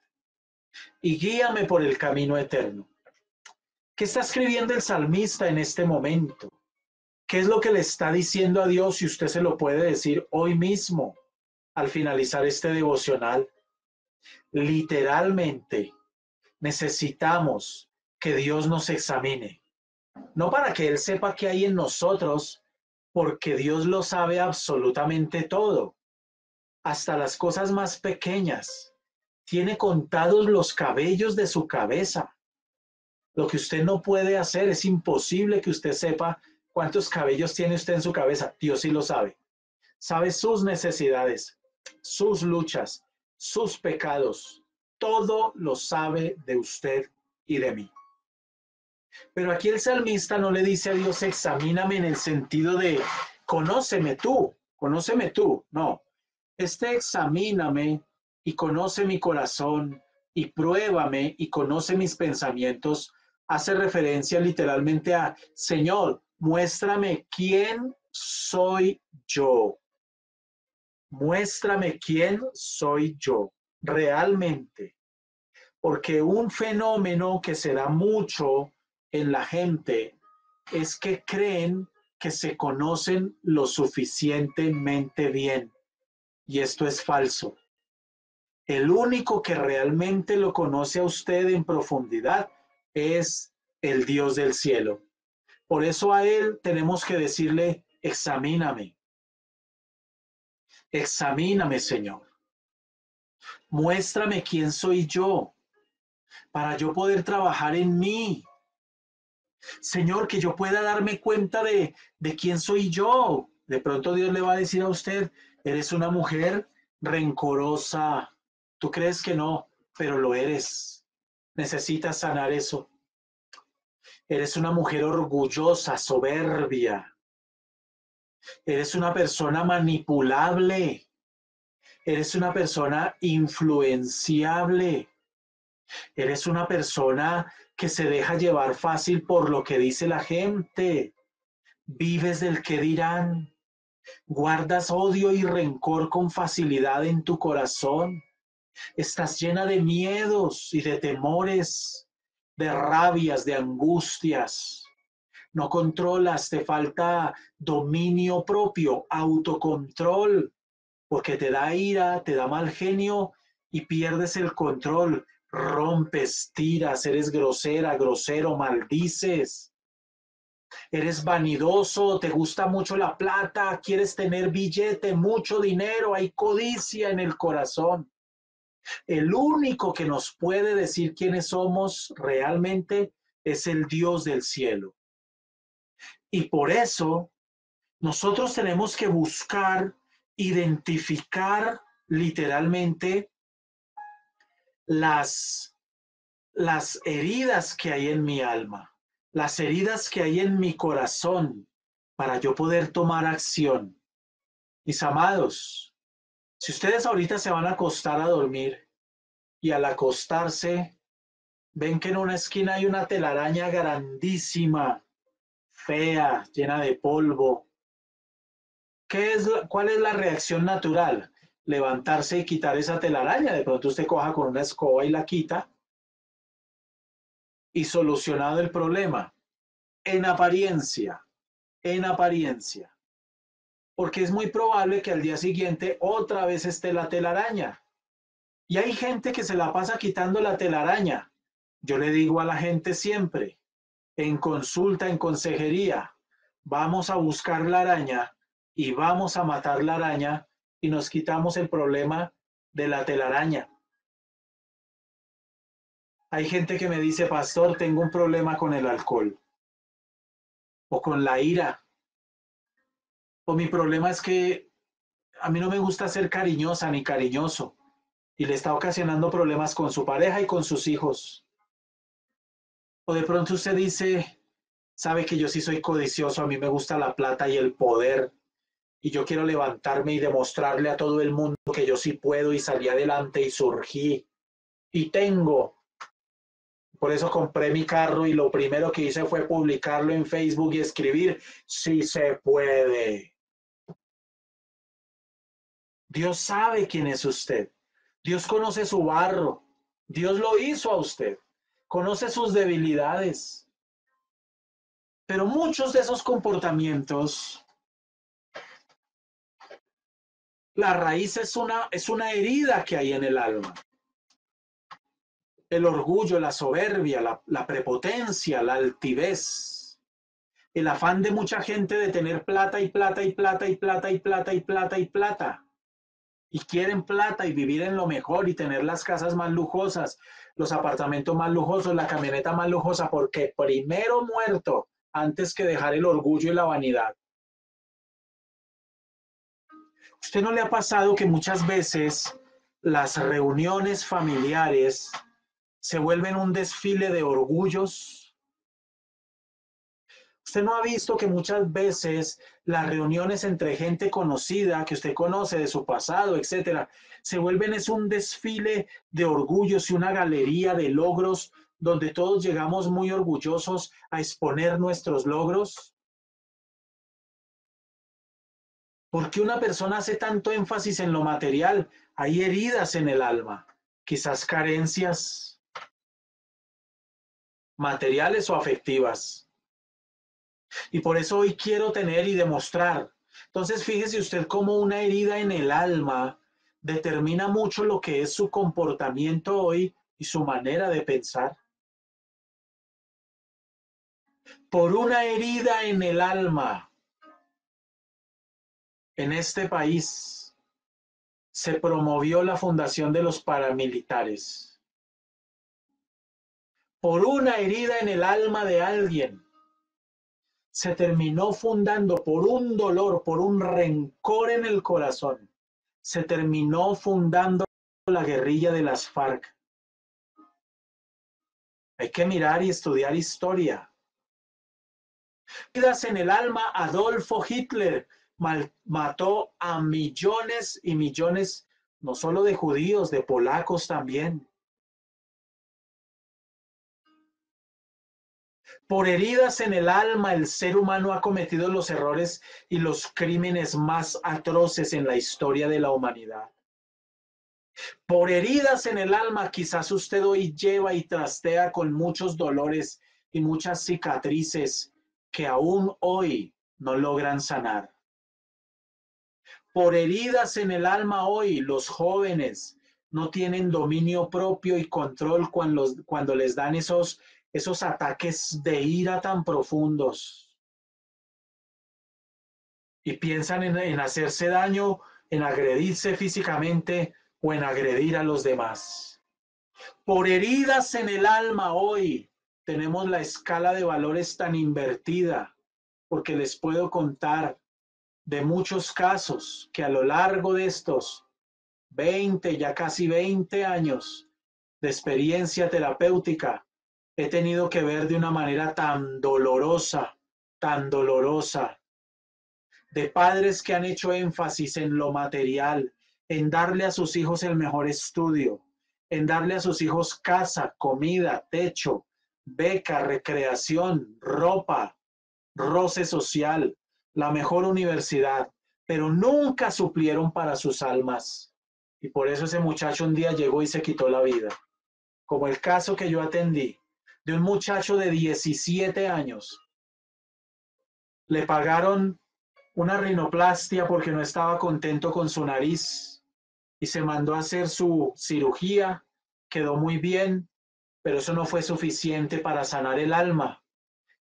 y guíame por el camino eterno. ¿Qué está escribiendo el salmista en este momento? ¿Qué es lo que le está diciendo a Dios? Si usted se lo puede decir hoy mismo, al finalizar este devocional. Literalmente, necesitamos que Dios nos examine. No para que Él sepa qué hay en nosotros, porque Dios lo sabe absolutamente todo, hasta las cosas más pequeñas. Tiene contados los cabellos de su cabeza. Lo que usted no puede hacer, es imposible que usted sepa cuántos cabellos tiene usted en su cabeza. Dios sí lo sabe. Sabe sus necesidades, sus luchas, sus pecados. Todo lo sabe de usted y de mí. Pero aquí el salmista no le dice a Dios, examíname en el sentido de, conóceme tú, conóceme tú. No, examíname y conoce mi corazón y pruébame y conoce mis pensamientos, hace referencia literalmente a, Señor, muéstrame quién soy yo. Muéstrame quién soy yo realmente. Porque un fenómeno que se da mucho en la gente es que creen que se conocen lo suficientemente bien. Y esto es falso. El único que realmente lo conoce a usted en profundidad es el Dios del cielo. Por eso a Él tenemos que decirle, examíname. Examíname, Señor. Muéstrame quién soy yo para yo poder trabajar en mí. Señor, que yo pueda darme cuenta de quién soy yo. De pronto Dios le va a decir a usted, eres una mujer rencorosa. Tú crees que no, pero lo eres. Necesitas sanar eso. Eres una mujer orgullosa, soberbia. Eres una persona manipulable. Eres una persona influenciable. Eres una persona que se deja llevar fácil por lo que dice la gente. Vives del qué dirán. Guardas odio y rencor con facilidad en tu corazón. Estás llena de miedos y de temores, de rabias, de angustias. No controlas, te falta dominio propio, autocontrol, porque te da ira, te da mal genio y pierdes el control. Rompes, tiras, eres grosera, grosero, maldices. Eres vanidoso, te gusta mucho la plata, quieres tener billete, mucho dinero, hay codicia en el corazón. El único que nos puede decir quiénes somos realmente es el Dios del cielo. Y por eso nosotros tenemos que buscar, identificar literalmente las, las heridas que hay en mi alma, las heridas que hay en mi corazón, para yo poder tomar acción. Mis amados, si ustedes ahorita se van a acostar a dormir y al acostarse ven que en una esquina hay una telaraña grandísima, fea, llena de polvo, ¿cuál es la reacción natural? Levantarse y quitar esa telaraña. De pronto usted coja con una escoba y la quita y solucionado el problema. En apariencia, en apariencia. Porque es muy probable que al día siguiente otra vez esté la telaraña. Y hay gente que se la pasa quitando la telaraña. Yo le digo a la gente siempre, en consulta, en consejería, vamos a buscar la araña y vamos a matar la araña y nos quitamos el problema de la telaraña. Hay gente que me dice, pastor, tengo un problema con el alcohol o con la ira, o mi problema es que a mí no me gusta ser cariñosa ni cariñoso y le está ocasionando problemas con su pareja y con sus hijos. O de pronto usted dice, sabe que yo sí soy codicioso, a mí me gusta la plata y el poder y yo quiero levantarme y demostrarle a todo el mundo que yo sí puedo y salí adelante y surgí y tengo. Por eso compré mi carro y lo primero que hice fue publicarlo en Facebook y escribir, sí se puede. Dios sabe quién es usted. Dios conoce su barro. Dios lo hizo a usted. Conoce sus debilidades. Pero muchos de esos comportamientos, la raíz es una herida que hay en el alma. El orgullo, la soberbia, la prepotencia, la altivez, el afán de mucha gente de tener plata y plata y plata y plata y plata y plata y plata. Y quieren plata y vivir en lo mejor y tener las casas más lujosas, los apartamentos más lujosos, la camioneta más lujosa, porque primero muerto antes que dejar el orgullo y la vanidad. ¿Usted no le ha pasado que muchas veces las reuniones familiares se vuelven un desfile de orgullos? ¿Usted no ha visto que muchas veces las reuniones entre gente conocida que usted conoce de su pasado, etcétera, se vuelven es un desfile de orgullos y una galería de logros donde todos llegamos muy orgullosos a exponer nuestros logros? ¿Por qué una persona hace tanto énfasis en lo material? Hay heridas en el alma, quizás carencias materiales o afectivas. Y por eso hoy quiero tener y demostrar. Entonces, fíjese usted cómo una herida en el alma determina mucho lo que es su comportamiento hoy y su manera de pensar. Por una herida en el alma, en este país, se promovió la fundación de los paramilitares. Por una herida en el alma de alguien, se terminó fundando por un dolor, por un rencor en el corazón, se terminó fundando la guerrilla de las FARC. Hay que mirar y estudiar historia. Heridas en el alma, Adolfo Hitler mató a millones y millones, no solo de judíos, de polacos también. Por heridas en el alma, el ser humano ha cometido los errores y los crímenes más atroces en la historia de la humanidad. Por heridas en el alma, quizás usted hoy lleva y trastea con muchos dolores y muchas cicatrices que aún hoy no logran sanar. Por heridas en el alma hoy, los jóvenes no tienen dominio propio y control cuando les dan esos ataques de ira tan profundos. y piensan en hacerse daño, en agredirse físicamente o en agredir a los demás. Por heridas en el alma hoy tenemos la escala de valores tan invertida, porque les puedo contar de muchos casos que a lo largo de estos 20, ya casi 20 años de experiencia terapéutica, he tenido que ver de una manera tan dolorosa, de padres que han hecho énfasis en lo material, en darle a sus hijos el mejor estudio, en darle a sus hijos casa, comida, techo, beca, recreación, ropa, roce social, la mejor universidad, pero nunca suplieron para sus almas. Y por eso ese muchacho un día llegó y se quitó la vida. Como el caso que yo atendí de un muchacho de 17 años. Le pagaron una rinoplastia porque no estaba contento con su nariz y se mandó a hacer su cirugía, quedó muy bien, pero eso no fue suficiente para sanar el alma.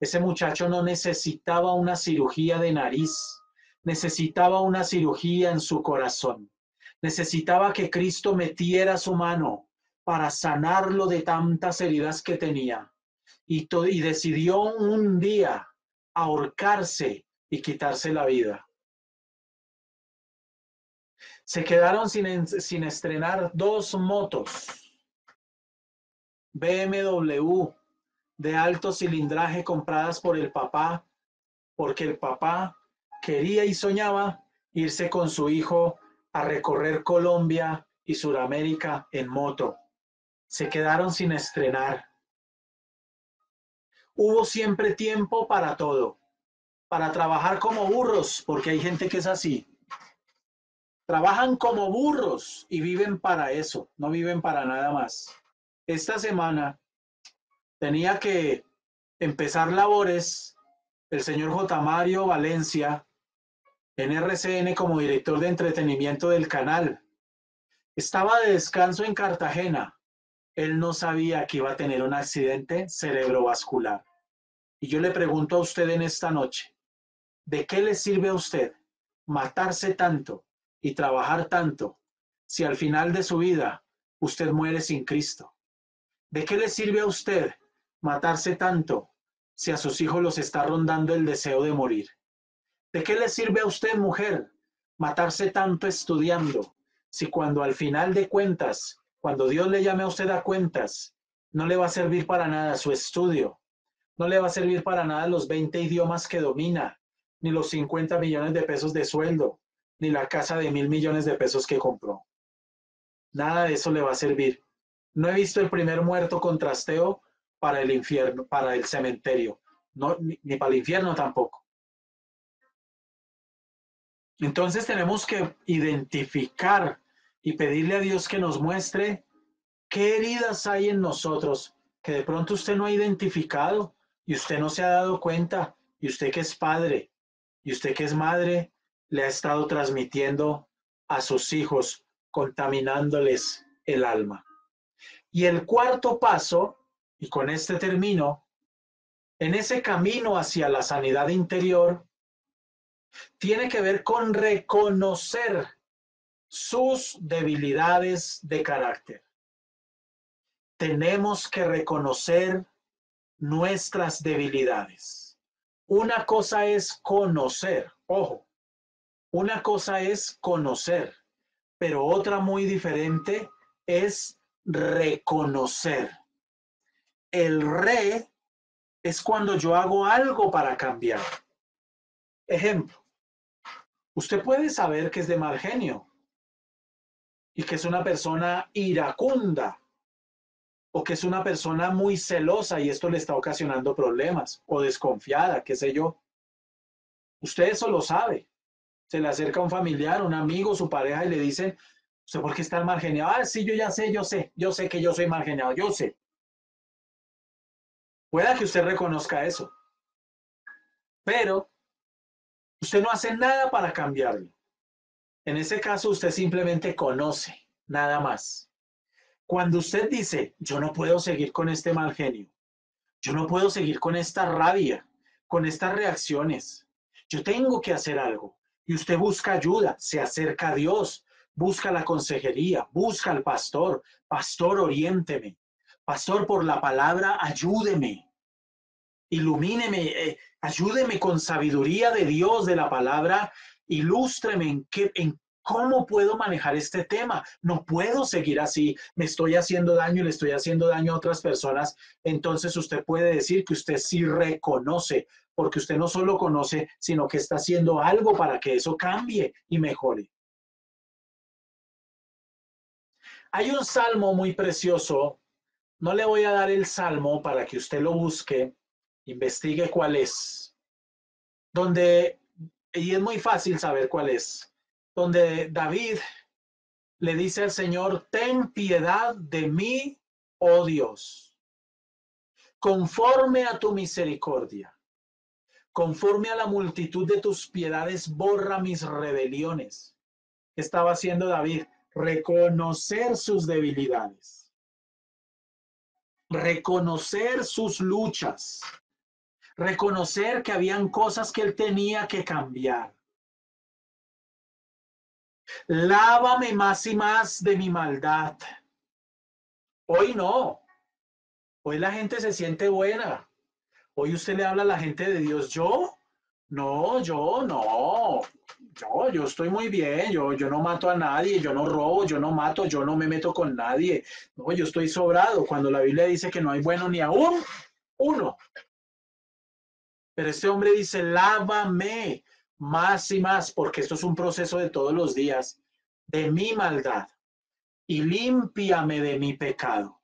Ese muchacho no necesitaba una cirugía de nariz, necesitaba una cirugía en su corazón. Necesitaba que Cristo metiera su mano para sanarlo de tantas heridas que tenía. Y decidió un día ahorcarse y quitarse la vida. Se quedaron sin estrenar dos motos BMW de alto cilindraje compradas por el papá, porque el papá quería y soñaba irse con su hijo a recorrer Colombia y Sudamérica en moto. Se quedaron sin estrenar. Hubo siempre tiempo para todo, para trabajar como burros, porque hay gente que es así. Trabajan como burros y viven para eso, no viven para nada más. Esta semana tenía que empezar labores el señor J. Mario Valencia en RCN como director de entretenimiento del canal. Estaba de descanso en Cartagena. Él no sabía que iba a tener un accidente cerebrovascular. Y yo le pregunto a usted en esta noche, ¿de qué le sirve a usted matarse tanto y trabajar tanto si al final de su vida usted muere sin Cristo? ¿De qué le sirve a usted matarse tanto si a sus hijos los está rondando el deseo de morir? ¿De qué le sirve a usted, mujer, matarse tanto estudiando si cuando al final de cuentas, cuando Dios le llame a usted a cuentas, no le va a servir para nada su estudio? No le va a servir para nada los 20 idiomas que domina, ni los 50 millones de pesos de sueldo, ni la casa de 1.000 millones de pesos que compró. Nada de eso le va a servir. No he visto el primer muerto con trasteo para el infierno, para el cementerio, no, ni para el infierno tampoco. Entonces tenemos que identificar y pedirle a Dios que nos muestre qué heridas hay en nosotros que de pronto usted no ha identificado y usted no se ha dado cuenta, y usted que es padre y usted que es madre le ha estado transmitiendo a sus hijos, contaminándoles el alma. Y el cuarto paso, y con este termino, en ese camino hacia la sanidad interior, tiene que ver con reconocer sus debilidades de carácter. Tenemos que reconocer nuestras debilidades. Una cosa es conocer, ojo, una cosa es conocer, pero otra muy diferente es reconocer. El es cuando yo hago algo para cambiar. Ejemplo, usted puede saber que es de mal genio y que es una persona iracunda o que es una persona muy celosa y esto le está ocasionando problemas o desconfiada, qué sé yo. Usted eso lo sabe. Se le acerca un familiar, un amigo, su pareja y le dice, ¿usted por qué está mal geniado? Ah, sí, yo ya sé, yo sé que yo soy mal geniado, yo sé. Pueda que usted reconozca eso, pero usted no hace nada para cambiarlo. En ese caso, usted simplemente conoce, nada más. Cuando usted dice, yo no puedo seguir con este mal genio, yo no puedo seguir con esta rabia, con estas reacciones, yo tengo que hacer algo, y usted busca ayuda, se acerca a Dios, busca la consejería, busca al pastor. Pastor, oriénteme. Pastor, por la palabra, ayúdeme. Ilumíneme, ayúdeme con sabiduría de Dios, de la palabra, ilústreme en cómo puedo manejar este tema. No puedo seguir así, me estoy haciendo daño y le estoy haciendo daño a otras personas. Entonces usted puede decir que usted sí reconoce, porque usted no solo conoce, sino que está haciendo algo para que eso cambie y mejore. Hay un salmo muy precioso. No le voy a dar el salmo para que usted lo busque, investigue cuál es, donde, y es muy fácil saber cuál es, donde David le dice al Señor, ten piedad de mí, oh Dios, conforme a tu misericordia, conforme a la multitud de tus piedades, borra mis rebeliones. ¿Qué estaba haciendo David? Reconocer sus debilidades, reconocer sus luchas, reconocer que habían cosas que él tenía que cambiar. Lávame más y más de mi maldad. Hoy no. Hoy la gente se siente buena. Hoy usted le habla a la gente de Dios. ¿Yo? No, yo no. Yo estoy muy bien. Yo no mato a nadie. Yo no robo. Yo no mato. Yo no me meto con nadie. No, yo estoy sobrado. Cuando la Biblia dice que no hay bueno ni aún uno. Pero este hombre dice, lávame más y más, porque esto es un proceso de todos los días, de mi maldad, y límpiame de mi pecado,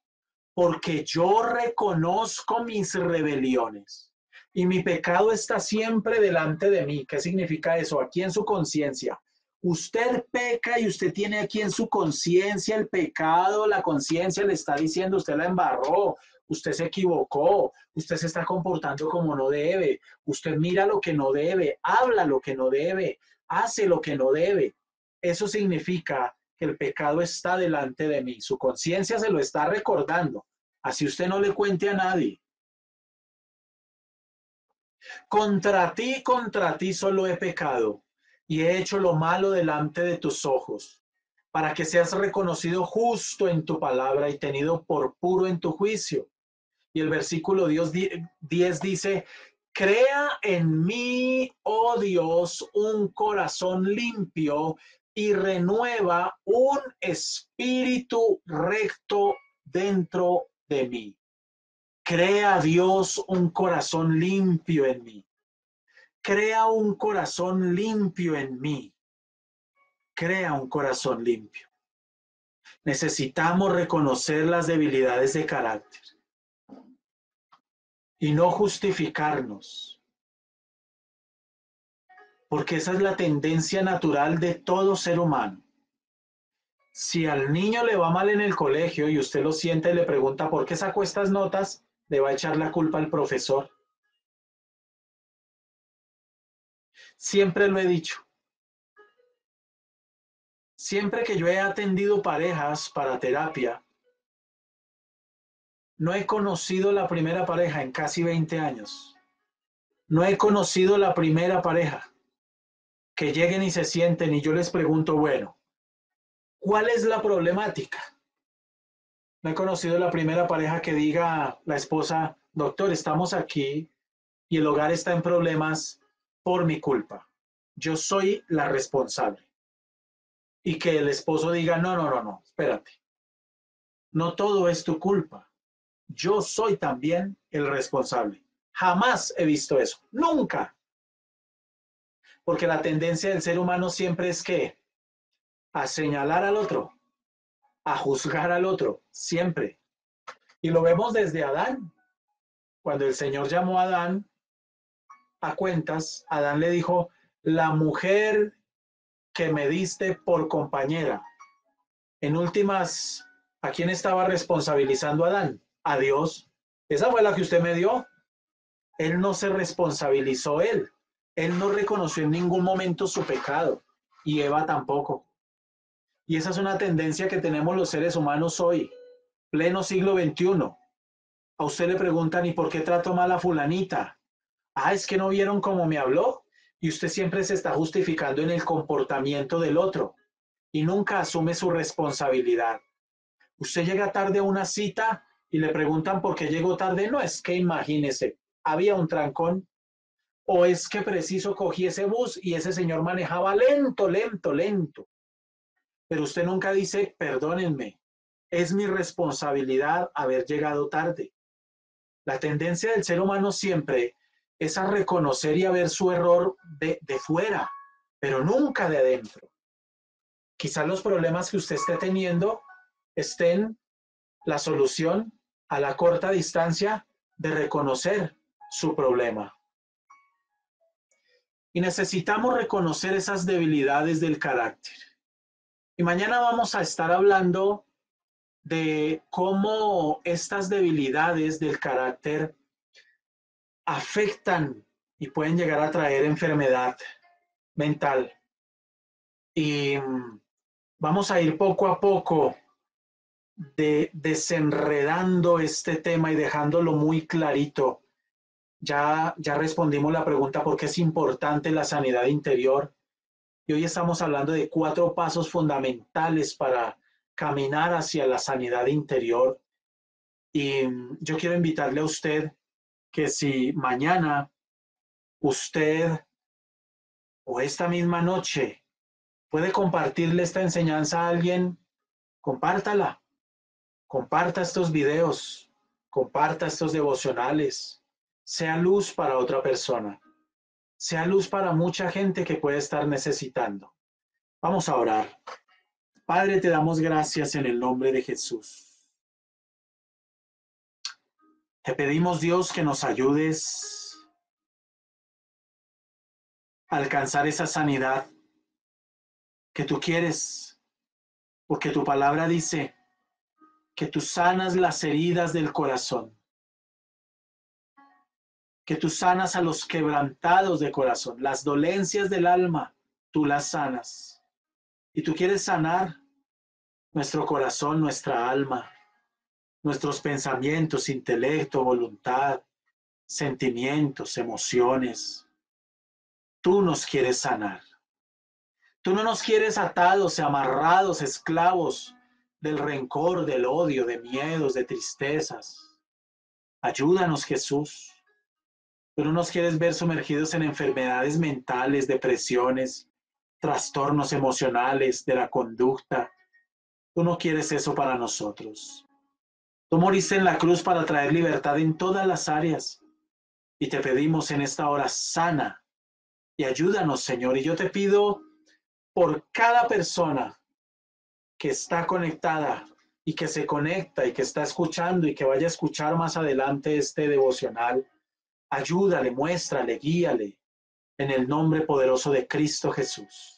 porque yo reconozco mis rebeliones y mi pecado está siempre delante de mí. ¿Qué significa eso? Aquí en su conciencia. Usted peca y usted tiene aquí en su conciencia el pecado, la conciencia le está diciendo, usted la embarró, usted se equivocó, usted se está comportando como no debe, usted mira lo que no debe, habla lo que no debe, hace lo que no debe. Eso significa que el pecado está delante de mí, su conciencia se lo está recordando, así usted no le cuente a nadie. Contra ti solo he pecado y he hecho lo malo delante de tus ojos, para que seas reconocido justo en tu palabra y tenido por puro en tu juicio. Y el versículo 10 dice, crea en mí, oh Dios, un corazón limpio y renueva un espíritu recto dentro de mí. Crea Dios un corazón limpio en mí. Crea un corazón limpio en mí. Crea un corazón limpio. Necesitamos reconocer las debilidades de carácter y no justificarnos, porque esa es la tendencia natural de todo ser humano. Si al niño le va mal en el colegio y usted lo siente y le pregunta por qué sacó estas notas, le va a echar la culpa al profesor. Siempre lo he dicho. Siempre que yo he atendido parejas para terapia, no he conocido la primera pareja en casi 20 años. No he conocido la primera pareja que lleguen y se sienten y yo les pregunto, bueno, ¿cuál es la problemática? No he conocido la primera pareja que diga la esposa, doctor, estamos aquí y el hogar está en problemas por mi culpa. Yo soy la responsable. Y que el esposo diga, no, espérate. No todo es tu culpa. Yo soy también el responsable. Jamás he visto eso. Nunca. Porque la tendencia del ser humano siempre es que a señalar al otro, a juzgar al otro, siempre. Y lo vemos desde Adán. Cuando el Señor llamó a Adán a cuentas, Adán le dijo, la mujer que me diste por compañera. En últimas, ¿a quién estaba responsabilizando Adán? A Dios. Esa fue la que usted me dio. Él no se responsabilizó él. Él no reconoció en ningún momento su pecado. Y Eva tampoco. Y esa es una tendencia que tenemos los seres humanos hoy, pleno siglo XXI. A usted le preguntan, ¿y por qué trato mal a fulanita? Ah, es que no vieron cómo me habló. y usted siempre se está justificando en el comportamiento del otro y nunca asume su responsabilidad. Usted llega tarde a una cita y le preguntan por qué llegó tarde. No, es que imagínese, había un trancón o es que preciso cogí ese bus y ese señor manejaba lento, lento, lento. Pero usted nunca dice, perdónenme, es mi responsabilidad haber llegado tarde. La tendencia del ser humano siempre es a reconocer y a ver su error de fuera, pero nunca de adentro. Quizás los problemas que usted esté teniendo estén la solución a la corta distancia de reconocer su problema. Y necesitamos reconocer esas debilidades del carácter. Y mañana vamos a estar hablando de cómo estas debilidades del carácter afectan y pueden llegar a traer enfermedad mental. Y vamos a ir poco a poco desenredando este tema y dejándolo muy clarito. Ya respondimos la pregunta por qué es importante la sanidad interior. Y hoy estamos hablando de 4 pasos fundamentales para caminar hacia la sanidad interior. Y yo quiero invitarle a usted que si mañana usted o esta misma noche puede compartirle esta enseñanza a alguien, compártala, comparta estos videos, comparta estos devocionales, sea luz para otra persona, sea luz para mucha gente que puede estar necesitando. Vamos a orar. Padre, te damos gracias en el nombre de Jesús. Te pedimos, Dios, que nos ayudes a alcanzar esa sanidad que tú quieres, porque tu palabra dice que tú sanas las heridas del corazón, que tú sanas a los quebrantados de corazón, las dolencias del alma, tú las sanas. Y tú quieres sanar nuestro corazón, nuestra alma, nuestros pensamientos, intelecto, voluntad, sentimientos, emociones. Tú nos quieres sanar. Tú no nos quieres atados, amarrados, esclavos del rencor, del odio, de miedos, de tristezas. Ayúdanos, Jesús. Tú no nos quieres ver sumergidos en enfermedades mentales, depresiones, trastornos emocionales de la conducta. Tú no quieres eso para nosotros. Tú moriste en la cruz para traer libertad en todas las áreas. Y te pedimos en esta hora, sana y ayúdanos, Señor. Y yo te pido por cada persona que está conectada y que se conecta y que está escuchando y que vaya a escuchar más adelante este devocional, ayúdale, muéstrale, guíale en el nombre poderoso de Cristo Jesús.